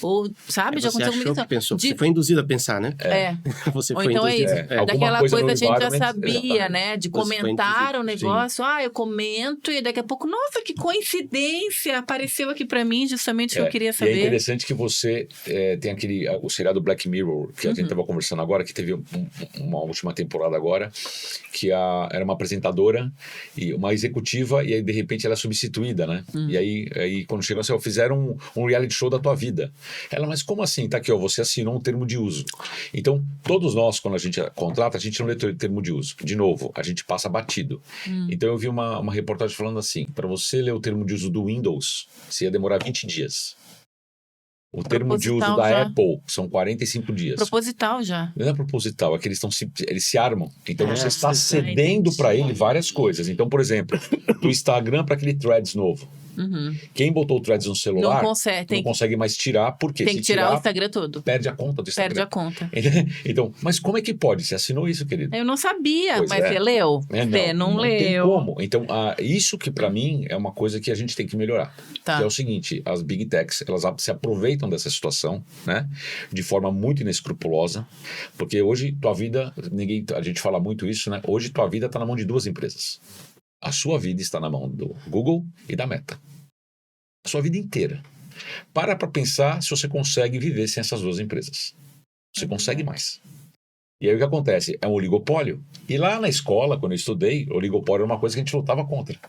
Ou, sabe, já aconteceu comigo. Você pensou, você foi induzido a pensar, né? Você ou foi então induzido. é isso. Daquela coisa a gente já sabia, né? De comentar o negócio. Eu comento e daqui a pouco, nossa, que coincidência! Apareceu aqui pra mim justamente o que eu queria saber. E é interessante que você tem o seriado Black Mirror, que a gente estava conversando agora, que teve uma última temporada agora, que era uma apresentadora e uma executiva, e aí de repente ela é substituída, né? E aí quando chegou assim, fizeram um reality show da tua vida. Ela, mas como assim? Tá aqui, você assinou um termo de uso. Então, todos nós, quando a gente contrata, a gente não lê termo de uso. De novo, a gente passa batido. Então, eu vi uma reportagem falando assim, para você ler o termo de uso do Windows, você ia demorar 20 dias. O termo de uso da Apple são 45 dias. Proposital já. Não é proposital, é que eles se armam. Então, você está cedendo para ele várias coisas. Então, por exemplo, do Instagram para aquele Threads novo. Quem botou o Threads no celular não consegue mais tirar, porque tem que tirar o Instagram todo. Perde a conta do Instagram. Perde a conta. Então, mas como é que pode? Você assinou isso, querido? Eu não sabia, mas você leu? Você não leu. Tem como. Então, isso que pra mim é uma coisa que a gente tem que melhorar. Que é o seguinte, as Big Techs, elas se aproveitam dessa situação, né? De forma muito inescrupulosa, porque hoje tua vida, a gente fala muito isso, né? Hoje tua vida tá na mão de duas empresas. A sua vida está na mão do Google e da Meta. A sua vida inteira. Para pensar se você consegue viver sem essas duas empresas. Você consegue mais. E aí o que acontece? É um oligopólio. E lá na escola, quando eu estudei, o oligopólio era uma coisa que a gente lutava contra.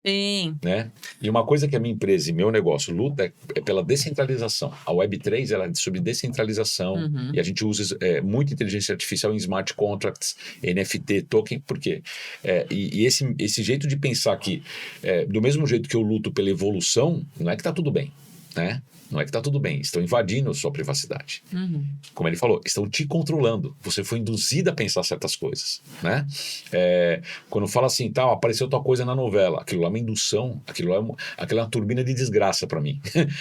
Sim. Né? E uma coisa que a minha empresa e meu negócio luta é pela descentralização. A Web3 ela é sobre descentralização e a gente usa muito inteligência artificial em smart contracts, NFT, token, por quê? E esse jeito de pensar que do mesmo jeito que eu luto pela evolução, não é que está tudo bem, né? Não é que está tudo bem, estão invadindo a sua privacidade. Como ele falou, estão te controlando. Você foi induzido a pensar certas coisas, né? Quando fala assim, apareceu tua coisa na novela, aquilo lá é uma indução, aquilo é uma turbina de desgraça para mim,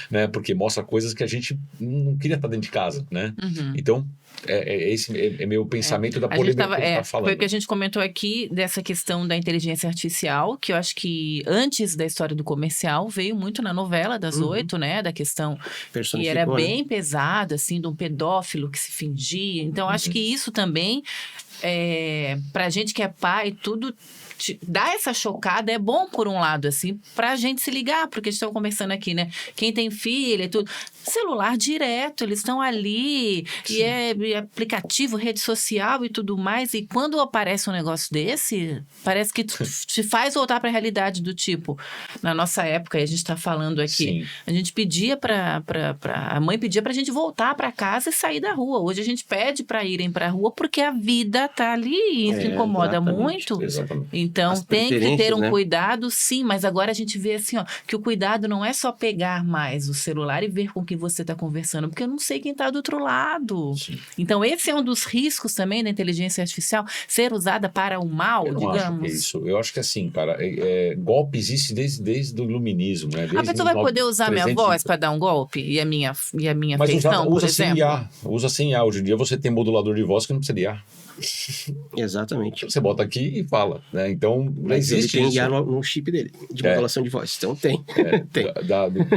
né? Porque mostra coisas que a gente não queria estar dentro de casa, né? Então, esse é meu pensamento da polêmica que a gente tá falando. Foi o que a gente comentou aqui dessa questão da inteligência artificial, que eu acho que antes da história do comercial veio muito na novela das 8, né? Da questão que era bem pesada, assim, de um pedófilo que se fingia. Então, acho que isso também, pra gente que é pai, tudo dá essa chocada, é bom por um lado, assim, pra gente se ligar, porque a gente estava conversando aqui, né? Quem tem filha e tudo, celular direto, eles estão ali, e é aplicativo, rede social e tudo mais, e quando aparece um negócio desse, parece que te faz voltar pra realidade do tipo, na nossa época, e a gente tá falando aqui, a gente pedia a mãe pedia pra gente voltar pra casa e sair da rua. Hoje a gente pede pra irem pra rua porque a vida tá ali e isso incomoda muito. Exatamente. Então, tem que ter um cuidado, sim, mas agora a gente vê assim, que o cuidado não é só pegar mais o celular e ver com quem você está conversando, porque eu não sei quem está do outro lado. Sim. Então, esse é um dos riscos também da inteligência artificial, ser usada para o mal, digamos. Acho que é isso. Eu acho que assim, cara, golpe existe desde o iluminismo, né? A pessoa vai poder usar minha voz para dar um golpe e a minha feição, por exemplo? Usa sem IA. Hoje em dia você tem modulador de voz que não precisa de IA. Exatamente. Você bota aqui e fala, né? Então, não mas existe ele tem isso. IA no chip dele, de modulação de voz. Então, tem. tem.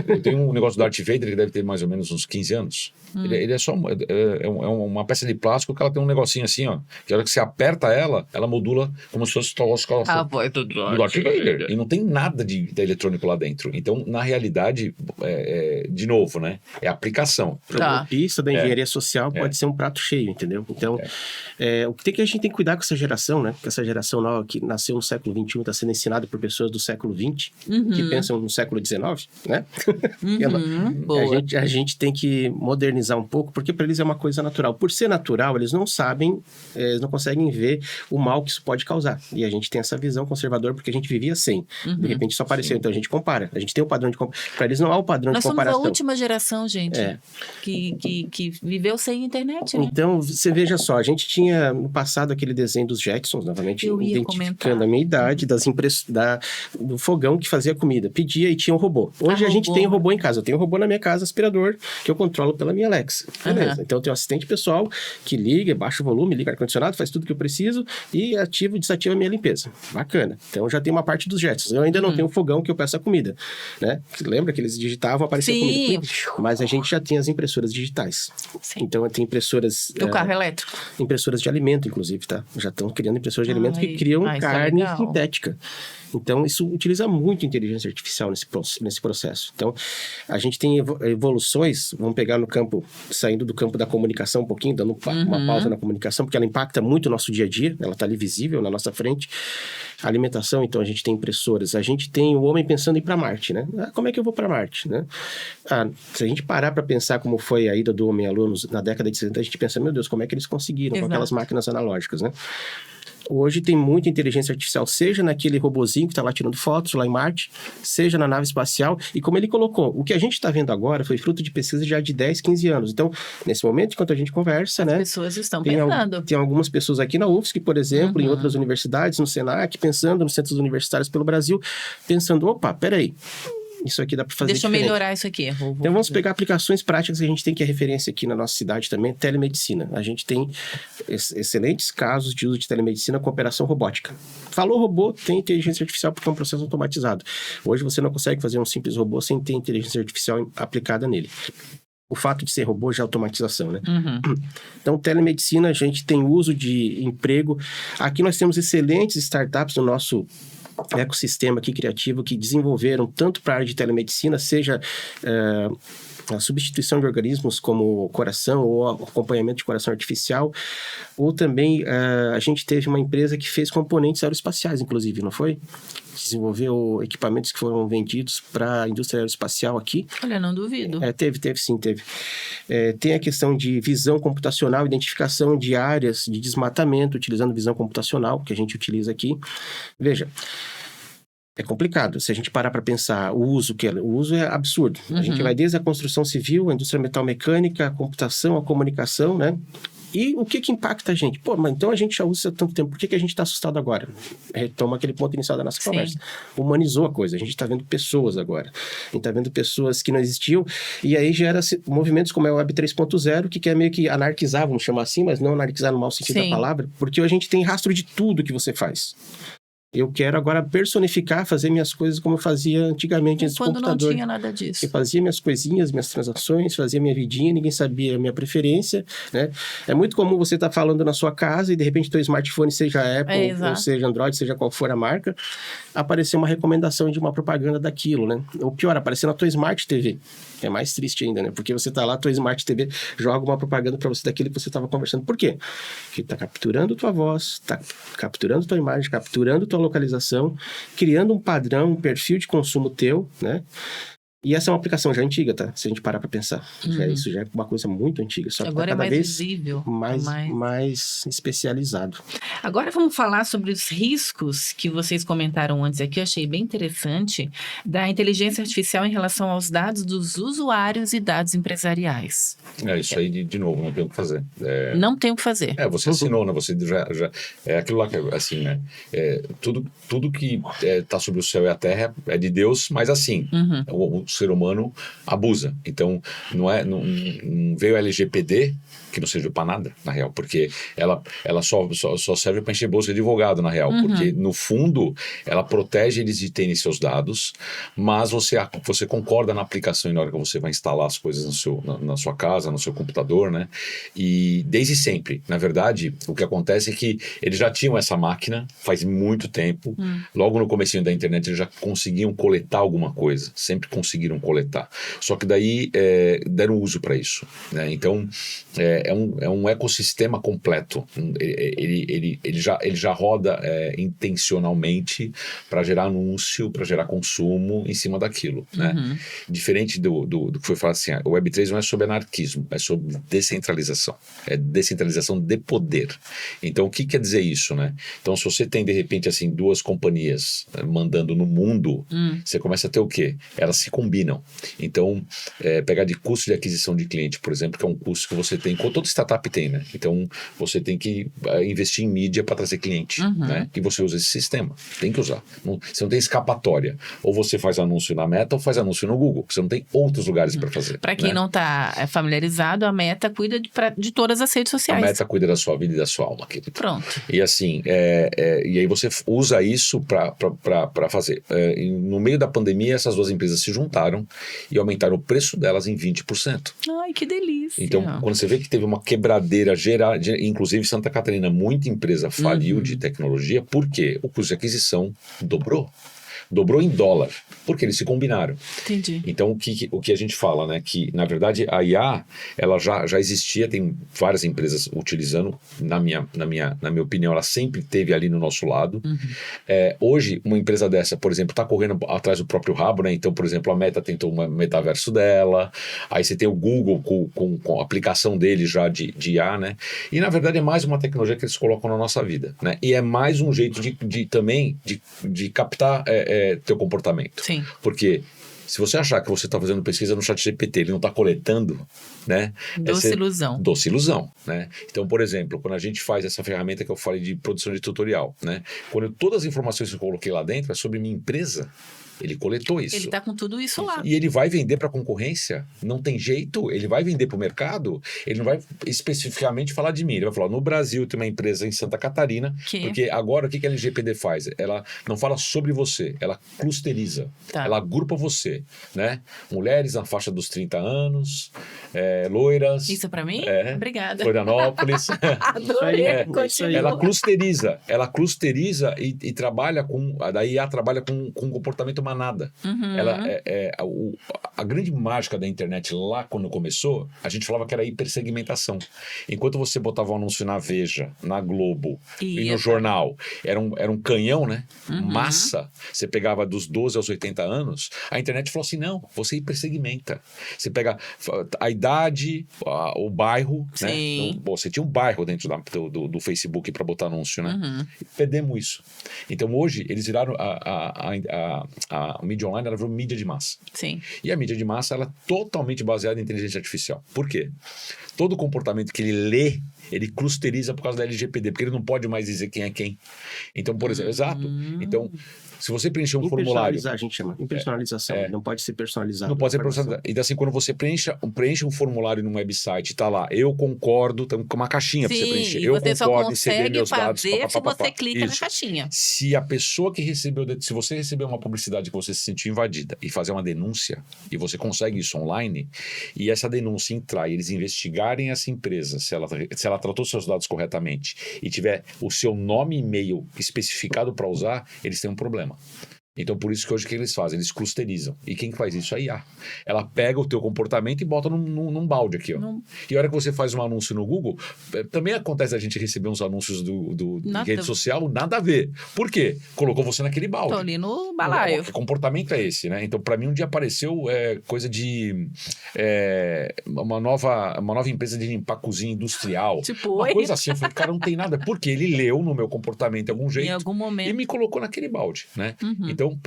Eu tenho um negócio do Darth Vader que deve ter mais ou menos uns 15 anos. Ele é só uma peça de plástico que ela tem um negocinho assim, ó. Que a hora que você aperta ela modula como se fosse A voz do e não tem nada de eletrônico lá dentro. Então, na realidade, de novo, né? É aplicação. Tá. Isso da engenharia social pode ser um prato cheio, entendeu? Então, o que a gente tem que cuidar com essa geração, né? Com essa geração nova que nasceu no século XXI, está sendo ensinada por pessoas do século XX, que pensam no século XIX, né? A gente tem que modernizar um pouco, porque para eles é uma coisa natural. Por ser natural, eles não sabem, eles não conseguem ver o mal que isso pode causar. E a gente tem essa visão conservadora, porque a gente vivia sem. De repente isso apareceu, então a gente compara. A gente tem um padrão de comparação. Para eles não há o padrão de comparação. Nós somos a última geração, gente, que viveu sem internet, né? Então, você veja só, a gente tinha no passado aquele desenho dos Jetsons, novamente identificando a minha idade, do fogão que fazia comida. Pedia e tinha um robô. Hoje a gente tem um robô em casa. Eu tenho um robô na minha casa, aspirador, que eu controlo pela minha Alexa. Beleza. Então eu tenho um assistente pessoal que liga, baixa o volume, liga o ar-condicionado, faz tudo que eu preciso e ativa e desativa a minha limpeza. Bacana. Então já tem uma parte dos Jetsons. Eu ainda não tenho um fogão que eu peço a comida, né? Lembra que eles digitavam, aparecia a comida? Mas a gente já tem as impressoras digitais. Sim. Então tem impressoras... Do carro elétrico. Impressoras de alimento, inclusive, tá? Já estão criando impressoras de alimento que criam carne sintética. Então, isso utiliza muito inteligência artificial nesse processo. Então, a gente tem evoluções, vamos pegar no campo, saindo do campo da comunicação um pouquinho, dando uma pausa na comunicação, porque ela impacta muito o nosso dia a dia, ela está ali visível na nossa frente. A alimentação, então, a gente tem impressoras, a gente tem o homem pensando em ir para Marte, né? Como é que eu vou para Marte, né? Se a gente parar para pensar como foi a ida do homem à Lua na década de 60, a gente pensa, meu Deus, como é que eles conseguiram com aquelas máquinas analógicas, né? Hoje tem muita inteligência artificial, seja naquele robozinho que está lá tirando fotos lá em Marte, seja na nave espacial. E como ele colocou, o que a gente está vendo agora foi fruto de pesquisa já de 10, 15 anos. Então, nesse momento, enquanto a gente conversa, as pessoas estão pensando. Tem algumas pessoas aqui na UFSC, por exemplo, em outras universidades, no Senac, pensando nos centros universitários pelo Brasil, pensando, opa, peraí. Isso aqui dá para fazer Deixa diferente. Eu melhorar isso aqui. Então, vamos pegar aplicações práticas que a gente tem, que é referência aqui na nossa cidade também, telemedicina. A gente tem excelentes casos de uso de telemedicina com operação robótica. Falou robô, tem inteligência artificial porque é um processo automatizado. Hoje você não consegue fazer um simples robô sem ter inteligência artificial aplicada nele. O fato de ser robô já é automatização, né? Então, telemedicina, a gente tem uso de emprego. Aqui nós temos excelentes startups no nosso ecossistema aqui criativo que desenvolveram tanto para a área de telemedicina, seja a substituição de organismos como coração ou acompanhamento de coração artificial, ou também a gente teve uma empresa que fez componentes aeroespaciais, inclusive, não foi? Desenvolveu equipamentos que foram vendidos para a indústria aeroespacial aqui. Olha, não duvido. Teve. Tem a questão de visão computacional, identificação de áreas de desmatamento, utilizando visão computacional, que a gente utiliza aqui. Veja, é complicado. Se a gente parar para pensar o uso é absurdo. A gente vai desde a construção civil, a indústria metalmecânica, a computação, a comunicação, né? E o que impacta a gente? Pô, mas então a gente já usa isso há tanto tempo, por que a gente está assustado agora? Retoma aquele ponto inicial da nossa conversa. Humanizou a coisa, a gente está vendo pessoas agora. A gente está vendo pessoas que não existiam, e aí gera movimentos como é o Web 3.0, que quer meio que anarquizar, vamos chamar assim, mas não anarquizar no mau sentido da palavra, porque a gente tem rastro de tudo que você faz. Eu quero agora personificar, fazer minhas coisas como eu fazia antigamente antes do computador. Quando não tinha nada disso. Eu fazia minhas coisinhas, minhas transações, fazia minha vidinha, ninguém sabia a minha preferência, né? É muito comum você estar falando na sua casa e de repente teu smartphone, seja Apple, ou seja Android, seja qual for a marca, aparecer uma recomendação de uma propaganda daquilo, né? Ou pior, aparecer na tua Smart TV. É mais triste ainda, né? Porque você tá lá, tua Smart TV joga uma propaganda para você daquilo que você estava conversando. Por quê? Porque tá capturando tua voz, tá capturando tua imagem, capturando tua localização, criando um padrão, um perfil de consumo teu, né? E essa é uma aplicação já antiga, tá? Se a gente parar para pensar. Isso já é uma coisa muito antiga. Só que agora cada é mais vez visível. Mais especializado. Agora vamos falar sobre os riscos que vocês comentaram antes aqui. Eu achei bem interessante da inteligência artificial em relação aos dados dos usuários e dados empresariais. Isso aí, de novo, não tem o que fazer. Não tem o que fazer. Você assinou, né? Você já é aquilo lá que, assim, né? Tudo que tá sobre o céu e a terra é de Deus, mas assim, o ser humano abusa. Então, não veio a LGPD que não serve para nada, na real, porque ela só serve para encher bolsa de advogado, na real, porque no fundo ela protege eles de terem seus dados, mas você concorda na aplicação e na hora que você vai instalar as coisas na sua casa, no seu computador, né? E desde sempre, na verdade, o que acontece é que eles já tinham essa máquina faz muito tempo, logo no comecinho da internet eles já conseguiam coletar alguma coisa, sempre conseguiram coletar, só que daí deram uso para isso, né? Então é um ecossistema completo, ele já roda intencionalmente para gerar anúncio, para gerar consumo em cima daquilo, né? Diferente do que foi falado assim, o Web3 não é sobre anarquismo, é sobre descentralização, é descentralização de poder. Então o que quer dizer isso, né? Então se você tem de repente assim 2 companhias mandando no mundo, você começa a ter o quê? Elas se combinam. Então pegar de custo de aquisição de cliente, por exemplo, que é um custo que você tem, toda startup tem, né? Então você tem que investir em mídia para trazer cliente, né? E você usa esse sistema, tem que usar. Você não tem escapatória. Ou você faz anúncio na Meta ou faz anúncio no Google. Você não tem outros lugares para fazer. Para quem não está familiarizado, a Meta cuida de todas as redes sociais. A Meta cuida da sua vida e da sua alma, querido. Pronto. E assim, e aí você usa isso para fazer. No meio da pandemia, essas 2 empresas se juntaram e aumentaram o preço delas em 20%. Ai, que delícia. Então, quando você vê que teve uma quebradeira geral, inclusive Santa Catarina, muita empresa faliu de tecnologia, porque o custo de aquisição dobrou em dólar, porque eles se combinaram. Entendi. Então, o que a gente fala, né, que na verdade a IA, ela já existia, tem várias empresas utilizando, na minha opinião, ela sempre esteve ali no nosso lado. Hoje, uma empresa dessa, por exemplo, está correndo atrás do próprio rabo, né? Então, por exemplo, a Meta tentou um metaverso dela, aí você tem o Google com a aplicação dele já de IA, né? E na verdade é mais uma tecnologia que eles colocam na nossa vida, né? E é mais um jeito também de captar teu comportamento. Sim. Porque se você achar que você está fazendo pesquisa no ChatGPT, ele não está coletando, né? Doce ilusão. Doce ilusão, né? Então, por exemplo, quando a gente faz essa ferramenta que eu falei de produção de tutorial, né? Quando todas as informações que eu coloquei lá dentro é sobre minha empresa, ele coletou isso. Ele está com tudo isso lá. E ele vai vender para a concorrência? Não tem jeito. Ele vai vender para o mercado? Ele não vai especificamente falar de mim. Ele vai falar, no Brasil tem uma empresa em Santa Catarina, porque agora o que a LGPD faz? Ela não fala sobre você, ela clusteriza. Tá. Ela agrupa você, né? Mulheres na faixa dos 30 anos, loiras. Isso é para mim? Obrigada. Florianópolis. Adorei. Ela clusteriza e trabalha com... Daí a trabalha com comportamento manada. A grande mágica da internet lá quando começou, a gente falava que era hipersegmentação. Enquanto você botava um anúncio na Veja, na Globo e no jornal, era um canhão, né? Massa. Você pegava dos 12 aos 80 anos, a internet falou assim, não, você hipersegmenta. Você pega a idade, o bairro, né? Então, você tinha um bairro dentro do Facebook para botar anúncio, né? Perdemos isso. Então hoje eles viraram a mídia online, ela virou mídia de massa. Sim. E a mídia de massa, ela é totalmente baseada em inteligência artificial. Por quê? Todo comportamento que ele lê, ele clusteriza por causa da LGPD, porque ele não pode mais dizer quem é quem. Então, por exemplo, exato. Então, se você preencher um formulário... A gente chama impersonalização. Não pode ser personalizado. Não pode ser personalizado. Então, assim, quando você preenche um formulário num website, tá lá, eu concordo, tem uma caixinha para você preencher. Eu concordo em ceder meus dados. Se você clica na caixinha. Se a pessoa que recebeu... Se você receber uma publicidade que você se sentiu invadida e fazer uma denúncia, e você consegue isso online, e essa denúncia entrar e eles investigarem essa empresa, se ela tratou seus dados corretamente e tiver o seu nome e e-mail especificado para usar, eles têm um problema. Então, por isso que hoje o que eles fazem? Eles clusterizam. E quem faz isso é a IA. Ela pega o teu comportamento e bota num balde aqui, ó. E a hora que você faz um anúncio no Google, também acontece a gente receber uns anúncios de rede social, nada a ver. Por quê? Colocou você naquele balde. Tô ali no balaio. Que comportamento é esse, né? Então, para mim, um dia apareceu coisa de uma nova empresa de limpar cozinha industrial. Tipo, uma coisa assim. Eu falei, cara, não tem nada. Porque ele leu no meu comportamento de algum jeito em algum momento. e me colocou naquele balde, né? Então, Então,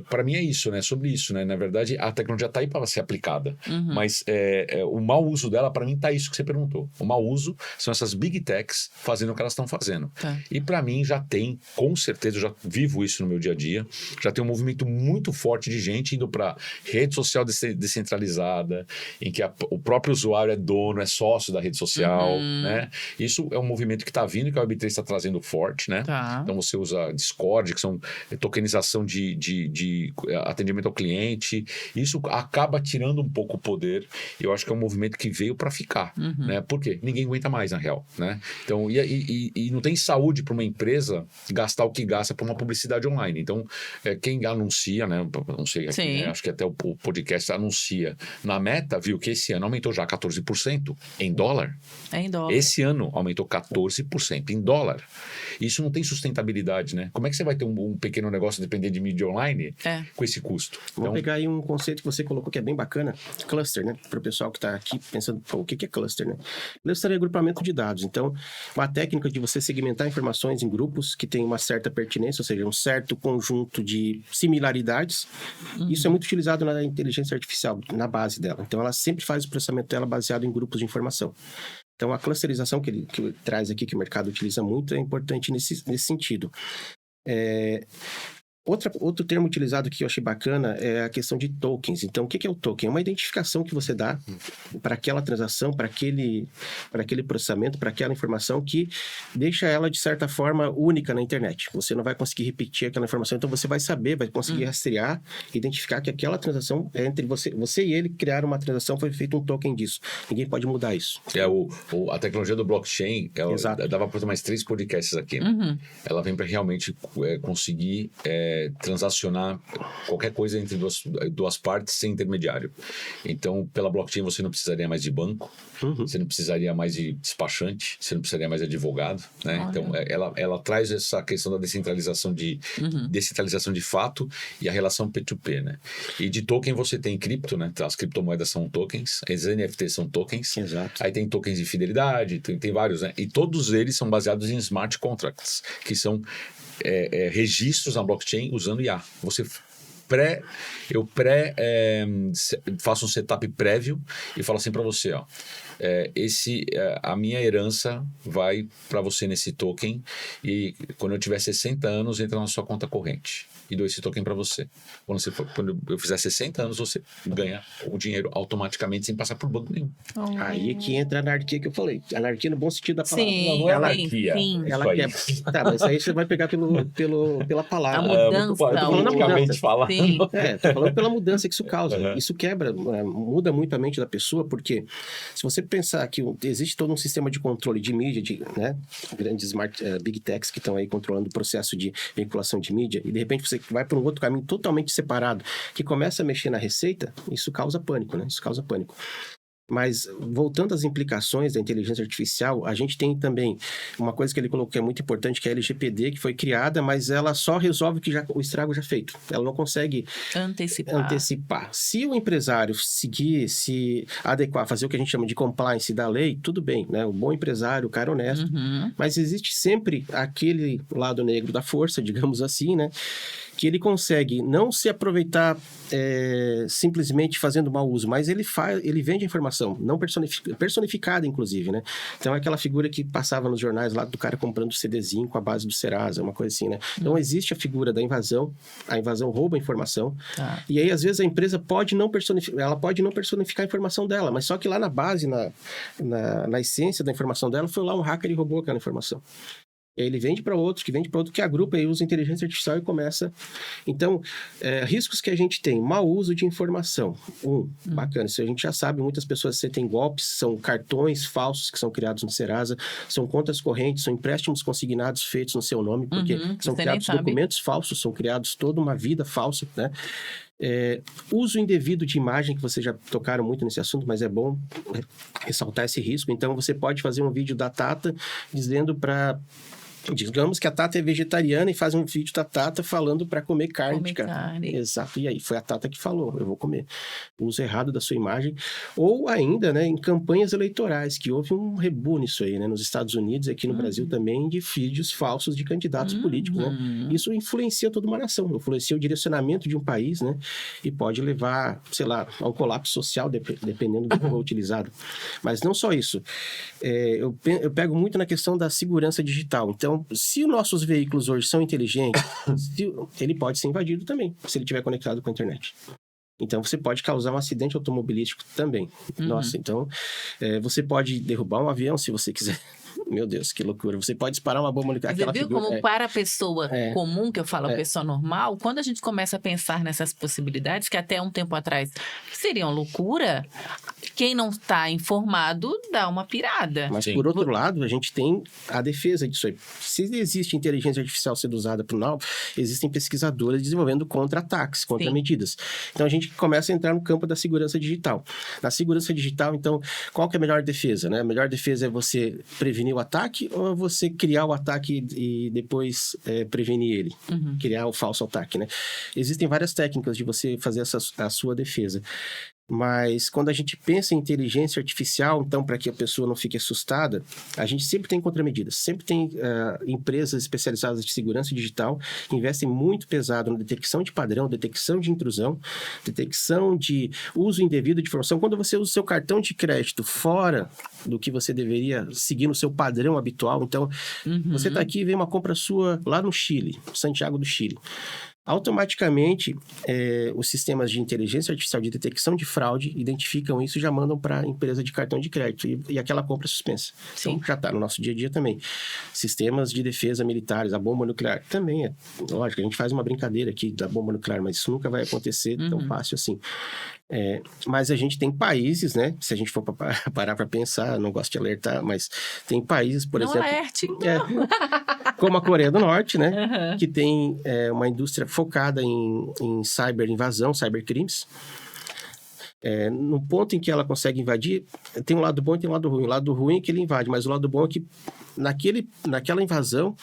para mim é isso, né? Sobre isso, né? Na verdade, a tecnologia está aí para ser aplicada, mas o mau uso dela, para mim, tá isso que você perguntou. O mau uso são essas big techs fazendo o que elas estão fazendo. Tá. E para mim já tem, com certeza, eu já vivo isso no meu dia a dia, já tem um movimento muito forte de gente indo para rede social descentralizada, em que o próprio usuário é dono, é sócio da rede social, né? Isso é um movimento que está vindo, que a Web3 está trazendo forte, né? Tá. Então você usa Discord, que são tokenização de atendimento ao cliente. Isso acaba tirando um pouco o poder. Eu acho que é um movimento que veio para ficar, né? Por quê? Ninguém aguenta mais, na real, né? Então, e não tem saúde para uma empresa gastar o que gasta para uma publicidade online. Então, quem anuncia, né? Não sei, aqui, né? Acho que até o podcast anuncia. Na Meta, viu que esse ano aumentou já 14% em dólar. Em dólar. Esse ano aumentou 14% em dólar. Isso não tem sustentabilidade, né? Como é que você vai ter um pequeno negócio depender de mídia online com esse custo? Vou pegar aí um conceito que você colocou que é bem bacana, cluster, né? Para o pessoal que está aqui pensando, o que é cluster, né? Cluster é agrupamento de dados. Então, uma técnica de você segmentar informações em grupos que tem uma certa pertinência, ou seja, um certo conjunto de similaridades. Isso é muito utilizado na inteligência artificial, na base dela. Então, ela sempre faz o processamento dela baseado em grupos de informação. Então, a clusterização que ele traz aqui, que o mercado utiliza muito, é importante nesse sentido. Outro termo utilizado que eu achei bacana é a questão de tokens. Então, o que é o token? É uma identificação que você dá para aquela transação, para aquele processamento, para aquela informação que deixa ela, de certa forma, única na internet. Você não vai conseguir repetir aquela informação, então você vai saber, vai conseguir rastrear, identificar que aquela transação é entre você e ele criaram uma transação, foi feito um token disso. Ninguém pode mudar isso. A tecnologia do blockchain, dava para ter mais 3 podcasts aqui. Né? Ela vem para realmente conseguir transacionar qualquer coisa entre duas partes sem intermediário. Então, pela blockchain você não precisaria mais de banco, você não precisaria mais de despachante, você não precisaria mais de advogado, né? Então, ela traz essa questão da descentralização de fato e a relação P2P, né? E de token você tem cripto, né? As criptomoedas são tokens, as NFTs são tokens. Exato. Aí tem tokens de fidelidade, tem vários, né? E todos eles são baseados em smart contracts, que são registros na blockchain usando IA. Eu faço um setup prévio e falo assim para você, ó, a minha herança vai para você nesse token e quando eu tiver 60 anos entra na sua conta corrente e dou esse token para você. Quando eu fizer 60 anos, você ganha o dinheiro automaticamente sem passar por banco nenhum. Aí é que entra a anarquia que eu falei. Anarquia no bom sentido da palavra. Sim, anarquia. Ela quebra. Tá, mas aí você vai pegar pela palavra. A mudança. Politicamente falando. Sim. Tô falando pela mudança que isso causa. Isso quebra, muda muito a mente da pessoa, porque se você pensar que existe todo um sistema de controle de mídia, né, grandes big techs que estão aí controlando o processo de vinculação de mídia, e de repente você vai para um outro caminho totalmente separado, que começa a mexer na receita, isso causa pânico, né? Isso causa pânico. Mas, voltando às implicações da inteligência artificial, a gente tem também uma coisa que ele colocou que é muito importante, que é a LGPD, que foi criada, mas ela só resolve o estrago já feito. Ela não consegue antecipar. Se o empresário se adequar, fazer o que a gente chama de compliance da lei, tudo bem, né? O bom empresário, o cara honesto. Mas existe sempre aquele lado negro da força, digamos assim, né? Que ele consegue não se aproveitar simplesmente fazendo mau uso, mas ele vende informação, não personificada, inclusive, né? Então, é aquela figura que passava nos jornais lá do cara comprando CDzinho com a base do Serasa, uma coisa assim, né? Então, existe a figura da invasão, a invasão rouba a informação, e aí, às vezes, a empresa pode não personificar a informação dela, mas só que lá na base, na essência da informação dela, foi lá um hacker e roubou aquela informação. Ele vende para outros, que agrupa e usa inteligência artificial e começa. Então, riscos que a gente tem. Mau uso de informação. Bacana. Isso a gente já sabe. Muitas pessoas sentem golpes, são cartões falsos que são criados no Serasa, são contas correntes, são empréstimos consignados feitos no seu nome, porque são criados documentos falsos, são criados toda uma vida falsa, né? Uso indevido de imagem, que vocês já tocaram muito nesse assunto, mas é bom ressaltar esse risco. Então, você pode fazer um vídeo da Tata dizendo para Digamos que a Tata é vegetariana e faz um vídeo da Tata falando para comer carne de carne. Carne. Exato. E aí, foi a Tata que falou, eu vou comer. O uso errado da sua imagem. Ou ainda, né, em campanhas eleitorais, que houve um rebu nisso aí, né? Nos Estados Unidos e aqui no Brasil também, de vídeos falsos de candidatos políticos, né? Isso influencia toda uma nação, influencia o direcionamento de um país, né? E pode levar, sei lá, a um colapso social, dependendo do que for utilizado. Mas não só isso. Eu pego muito na questão da segurança digital. Então, se nossos veículos hoje são inteligentes, ele pode ser invadido também, se ele estiver conectado com a internet. Então, você pode causar um acidente automobilístico também. Nossa, então, você pode derrubar um avião se você quiser. Meu Deus, que loucura. Você pode disparar uma bomba nuclear. Você viu como para a pessoa comum, que eu falo, a pessoa normal, quando a gente começa a pensar nessas possibilidades, que até um tempo atrás seriam loucura, quem não está informado dá uma pirada. Mas, por outro lado, a gente tem a defesa disso aí. Se existe inteligência artificial sendo usada para o mal, existem pesquisadores desenvolvendo contra-ataques, contra-medidas. Então, a gente começa a entrar no campo da segurança digital. Na segurança digital, então, qual que é a melhor defesa, né? A melhor defesa é você prevenir o ataque ou você criar o ataque e depois prevenir ele? Criar o falso ataque, né? Existem várias técnicas de você fazer a sua defesa. Mas quando a gente pensa em inteligência artificial, então, para que a pessoa não fique assustada, a gente sempre tem contramedidas. Sempre tem empresas especializadas de segurança digital que investem muito pesado na detecção de padrão, detecção de intrusão, detecção de uso indevido de informação. Quando você usa o seu cartão de crédito fora do que você deveria seguir no seu padrão habitual, então, você está aqui e vê uma compra sua lá no Chile, Santiago do Chile. Automaticamente, os sistemas de inteligência artificial de detecção de fraude identificam isso e já mandam para a empresa de cartão de crédito. E aquela compra é suspensa. Sim. Então, já está no nosso dia a dia também. Sistemas de defesa militares, a bomba nuclear também lógico, a gente faz uma brincadeira aqui da bomba nuclear, mas isso nunca vai acontecer tão fácil assim. Mas a gente tem países, né? Se a gente for parar para pensar, não gosto de alertar, mas tem países, por exemplo... Não alerte. Como a Coreia do Norte, né? Que tem uma indústria focada em cyber-invasão, cybercrimes. No ponto em que ela consegue invadir, tem um lado bom e tem um lado ruim. O lado ruim é que ele invade, mas o lado bom é que naquela invasão,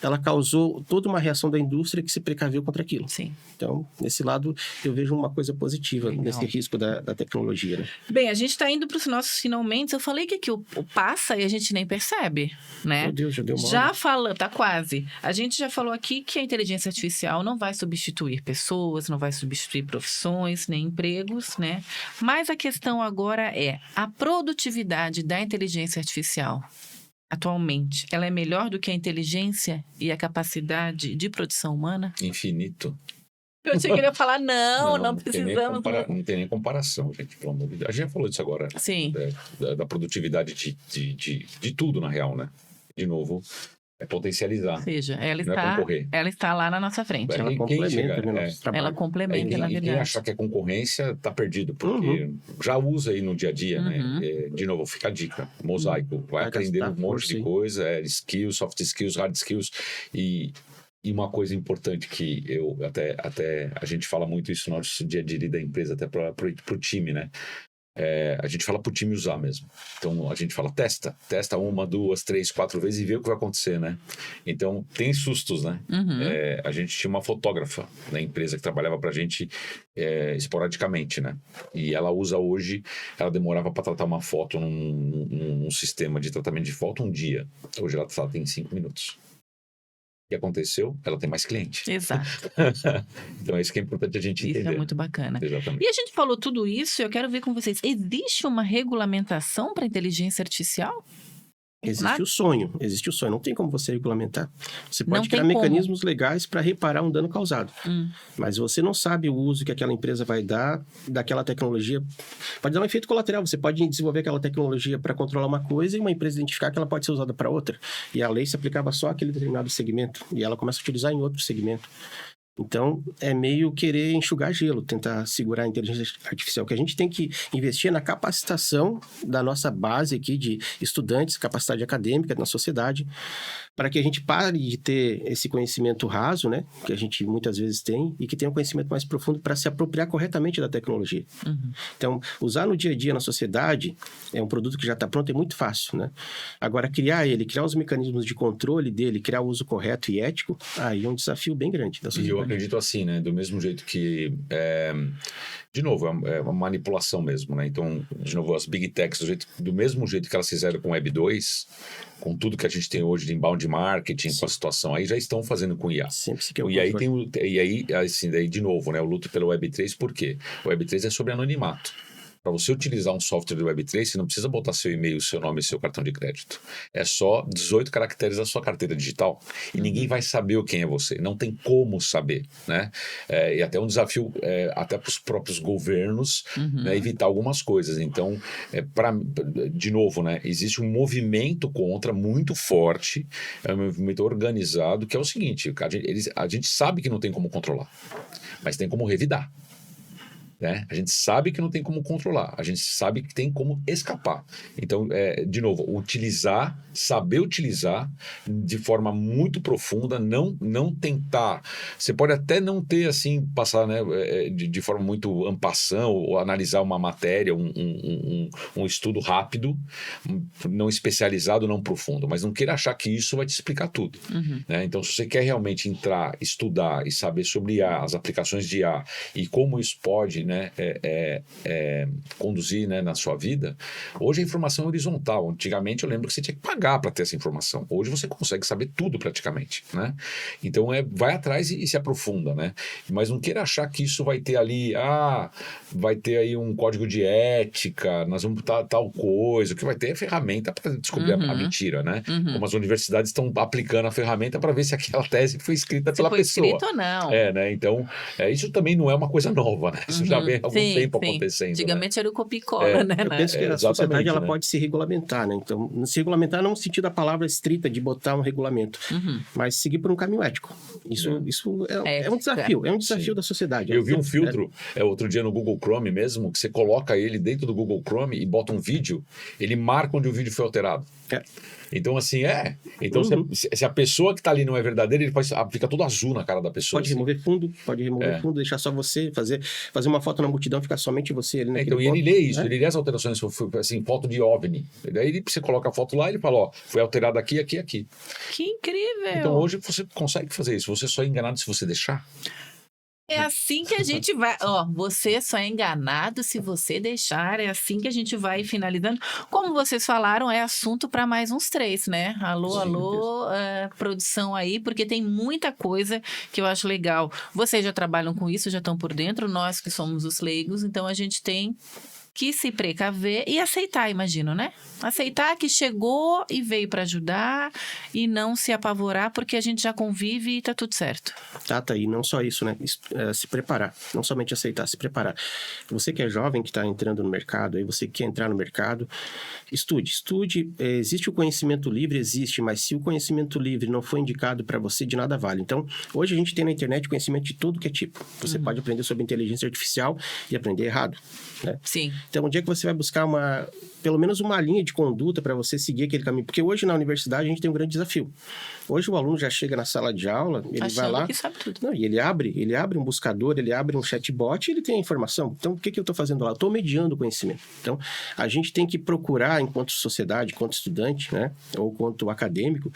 ela causou toda uma reação da indústria que se precaveu contra aquilo. Sim. Então, nesse lado, eu vejo uma coisa positiva nesse risco da tecnologia, né? Bem, a gente está indo para os nossos finalmente. Eu falei que aqui o passa e a gente nem percebe, né? Meu Deus, já deu uma Já falou, tá quase. A gente já falou aqui que a inteligência artificial não vai substituir pessoas, não vai substituir profissões, nem empregos, né? Mas a questão agora é a produtividade da inteligência artificial. Atualmente, ela é melhor do que a inteligência e a capacidade de produção humana? Infinito. Eu achei que ele ia falar, não precisamos. Não tem nem comparação, gente, pelo amor de Deus. A gente já falou disso agora. Sim. Da produtividade de tudo, na real, né? De novo, é potencializar. Ou seja, ela está lá na nossa frente. Ela complementa o nosso trabalho. Ela complementa, na verdade. Quem achar que é concorrência, tá perdido, porque já usa aí no dia a dia, né? De novo, fica a dica. Mosaico. Vai aprender um monte de coisa, skills, soft skills, hard skills. E uma coisa importante que até a gente fala muito isso no nosso dia a dia da empresa, até pro time, né? A gente fala pro time usar mesmo. Então, a gente fala, testa 1, 2, 3, 4 vezes e vê o que vai acontecer, né? Então, tem sustos, né? A gente tinha uma fotógrafa na empresa que trabalhava pra gente esporadicamente, né? E ela usa hoje, ela demorava para tratar uma foto num sistema de tratamento de foto um dia. Hoje ela tem 5 minutos. O que aconteceu? Ela tem mais cliente. Exato. Então, é isso que é importante a gente entender. Isso é muito bacana. Exatamente. E a gente falou tudo isso e eu quero ver com vocês. Existe uma regulamentação para inteligência artificial? Existe o sonho, não tem como você regulamentar. Você pode Não criar tem como. mecanismos legais para reparar um dano causado. Mas você não sabe o uso que aquela empresa vai dar daquela tecnologia. Pode dar um efeito colateral. Você pode desenvolver aquela tecnologia para controlar uma coisa e uma empresa identificar que ela pode ser usada para outra. E a lei se aplicava só àquele determinado segmento. E ela começa a utilizar em outro segmento. Então, é meio querer enxugar gelo, tentar segurar a inteligência artificial. O que a gente tem que investir é na capacitação da nossa base aqui de estudantes, capacidade acadêmica na sociedade, para que a gente pare de ter esse conhecimento raso, né, que a gente muitas vezes tem, e que tenha um conhecimento mais profundo para se apropriar corretamente da tecnologia. Então, usar no dia a dia na sociedade é um produto que já está pronto, é muito fácil, né? Agora, criar os mecanismos de controle dele, criar o uso correto e ético, aí é um desafio bem grande da sociedade. E eu acredito assim, né? Do mesmo jeito que... De novo, é uma manipulação mesmo, né? Então, de novo, as Big Techs, do mesmo jeito que elas fizeram com o Web 2, com tudo que a gente tem hoje de inbound marketing, com a situação aí, já estão fazendo com IA. Sempre se quer e aí assim, daí de novo, né? Eu luto pelo Web 3, por quê? O Web 3 é sobre anonimato. Para você utilizar um software do Web3, você não precisa botar seu e-mail, seu nome e seu cartão de crédito. É só 18 caracteres da sua carteira digital. E ninguém vai saber quem é você. Não tem como saber, né? E até um desafio até para os próprios governos, né, evitar algumas coisas. Então, de novo, né, existe um movimento contra muito forte, é um movimento organizado, que é o seguinte, a gente sabe que não tem como controlar, mas tem como revidar. Né? A gente sabe que não tem como controlar, a gente sabe que tem como escapar. Então, de novo, saber utilizar de forma muito profunda, não tentar. Você pode até não ter, assim, passar, né, de forma muito en passant, ou analisar uma matéria, um estudo rápido, não especializado, não profundo, mas não queira achar que isso vai te explicar tudo. Né? Então, se você quer realmente entrar, estudar e saber sobre IA, as aplicações de IA e como isso pode, né, conduzir, né, na sua vida. Hoje a informação é horizontal. Antigamente eu lembro que você tinha que pagar para ter essa informação. Hoje você consegue saber tudo praticamente, né? Então vai atrás e se aprofunda, né? Mas não queira achar que isso vai ter ali, vai ter aí um código de ética, nós vamos botar tal coisa. O que vai ter é ferramenta para descobrir a mentira, né? Como as universidades estão aplicando a ferramenta para ver se aquela tese foi escrita pela pessoa. Escrito ou não. Né? Então, isso também não é uma coisa nova, né? Isso já vem há algum tempo acontecendo. Antigamente era o copia e cola, né? Eu penso que a sociedade ela pode se regulamentar, né? Então, se regulamentar não no sentido da palavra estrita de botar um regulamento, mas seguir por um caminho ético. Isso é um desafio, é um desafio da sociedade. Eu vi um filtro outro dia no Google Chrome mesmo, que você coloca ele dentro do Google Chrome e bota um vídeo, ele marca onde o vídeo foi alterado. Então, assim, Então, se a pessoa que está ali não é verdadeira, ele fica todo azul na cara da pessoa. Pode remover fundo, deixar só você, fazer uma foto na multidão, ficar somente você ali naquele Então, e ele lê isso, ele lê as alterações, assim, foto de OVNI. Daí você coloca a foto lá e ele fala, foi alterado aqui, aqui, aqui. Que incrível! Então, hoje você consegue fazer isso. Você só é enganado se você deixar. É assim que a gente vai... você só é enganado se você deixar. É assim que a gente vai finalizando. Como vocês falaram, é assunto para mais uns 3, né? Alô, produção aí, porque tem muita coisa que eu acho legal. Vocês já trabalham com isso, já estão por dentro. Nós que somos os leigos, então a gente tem que se precaver e aceitar, imagino, né? Aceitar que chegou e veio para ajudar e não se apavorar, porque a gente já convive e tá tudo certo. Tá aí, não só isso, né? Se preparar, não somente aceitar, se preparar. Você que é jovem, que está entrando no mercado, aí você quer entrar no mercado, estude. Existe o conhecimento livre, existe, mas se o conhecimento livre não for indicado para você, de nada vale. Então, hoje a gente tem na internet conhecimento de tudo que é tipo. Você pode aprender sobre inteligência artificial e aprender errado, né? Sim. Então, onde é que você vai buscar pelo menos uma linha de conduta para você seguir aquele caminho? Porque hoje na universidade a gente tem um grande desafio. Hoje o aluno já chega na sala de aula, ele vai lá... que sabe tudo. Não, e ele abre um buscador, ele abre um chatbot e ele tem a informação. Então, o que eu estou fazendo lá? Eu estou mediando o conhecimento. Então, a gente tem que procurar, enquanto sociedade, enquanto estudante, né? Ou enquanto acadêmico,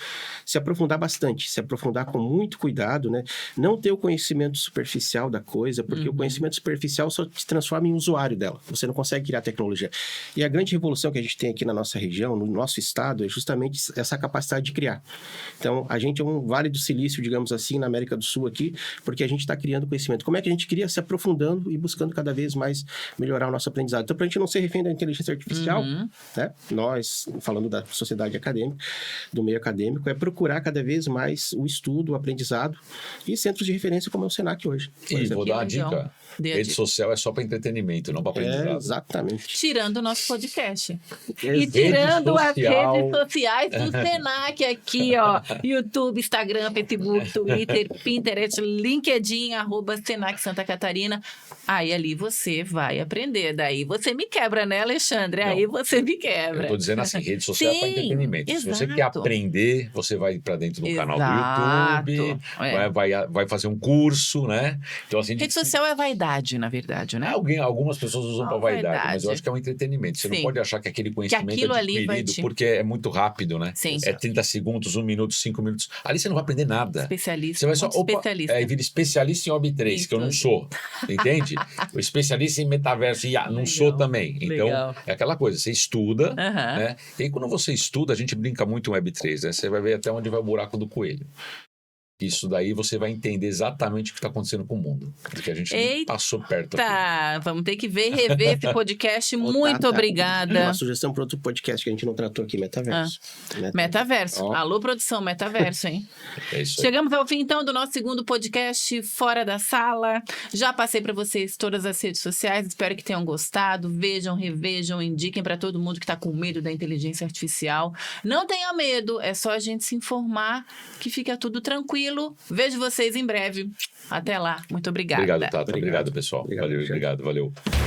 se aprofundar bastante, se aprofundar com muito cuidado, né? Não ter o conhecimento superficial da coisa, porque o conhecimento superficial só se transforma em usuário dela. Você não consegue criar tecnologia. E a grande revolução que a gente tem aqui na nossa região, no nosso estado, é justamente essa capacidade de criar. Então, a gente é um vale do silício, digamos assim, na América do Sul aqui, porque a gente está criando conhecimento. Como é que a gente cria? Se aprofundando e buscando cada vez mais melhorar o nosso aprendizado. Então, para a gente não ser refém da inteligência artificial, né? Nós, falando da sociedade acadêmica, do meio acadêmico, é procurar cada vez mais o estudo, o aprendizado e centros de referência como é o Senac hoje. E vou dar uma dica. Rede social é só para entretenimento, não para aprendizado. Exatamente. Tirando o nosso podcast. podcast. E Rede tirando as social. redes sociais do Senac aqui, ó. YouTube, Instagram, Facebook, Twitter, Pinterest, LinkedIn, @Senac Santa Catarina. Aí ali você vai aprender. Daí você me quebra, né, Alexandre? Não. Aí você me Eu quebra. tô dizendo assim, rede social é para Sim, entretenimento. Se você quer exato. aprender, você vai para dentro do canal do Exato, YouTube, é. vai fazer um curso, né? Então, assim, Rede social é vaidade, na verdade, né? algumas pessoas usam para vaidade, mas eu acho que é um entretenimento. Você Sim. não pode achar que aquele conhecimento aquilo é ali vai adquirido te- porque é muito rápido, né? Sim. É 30 segundos, 1 minuto, 5 minutos. Ali você não vai aprender nada. Especialista. Você vai só, muito especialista. Aí vira especialista em Web3, que eu não Isso. sou, entende? O especialista em metaverso, IA, não sou também. Então, Legal. é aquela coisa, você estuda, Aham. né? E aí, quando você estuda, a gente brinca muito em Web3, né? Você vai ver até onde vai o buraco do coelho. Isso daí você vai entender exatamente o que está acontecendo com o mundo. Porque a gente nem Eita! passou perto. Tá, vamos ter que rever esse podcast. Ô, Muito Tata, obrigada. Uma sugestão para outro podcast que a gente não tratou aqui, Metaverso. Metaverso. Ó. Alô, produção, Metaverso, hein? É isso aí. Chegamos ao fim, então, do nosso segundo podcast Fora da Sala. Já passei para vocês todas as redes sociais. Espero que tenham gostado. Vejam, revejam, indiquem para todo mundo que está com medo da inteligência artificial. Não tenha medo, é só a gente se informar que fica tudo tranquilo. Vejo vocês em breve. Até lá. Muito obrigada. Obrigado, Tata. Obrigado, Obrigado. pessoal. Obrigado, Valeu, Alexandre. obrigado, valeu.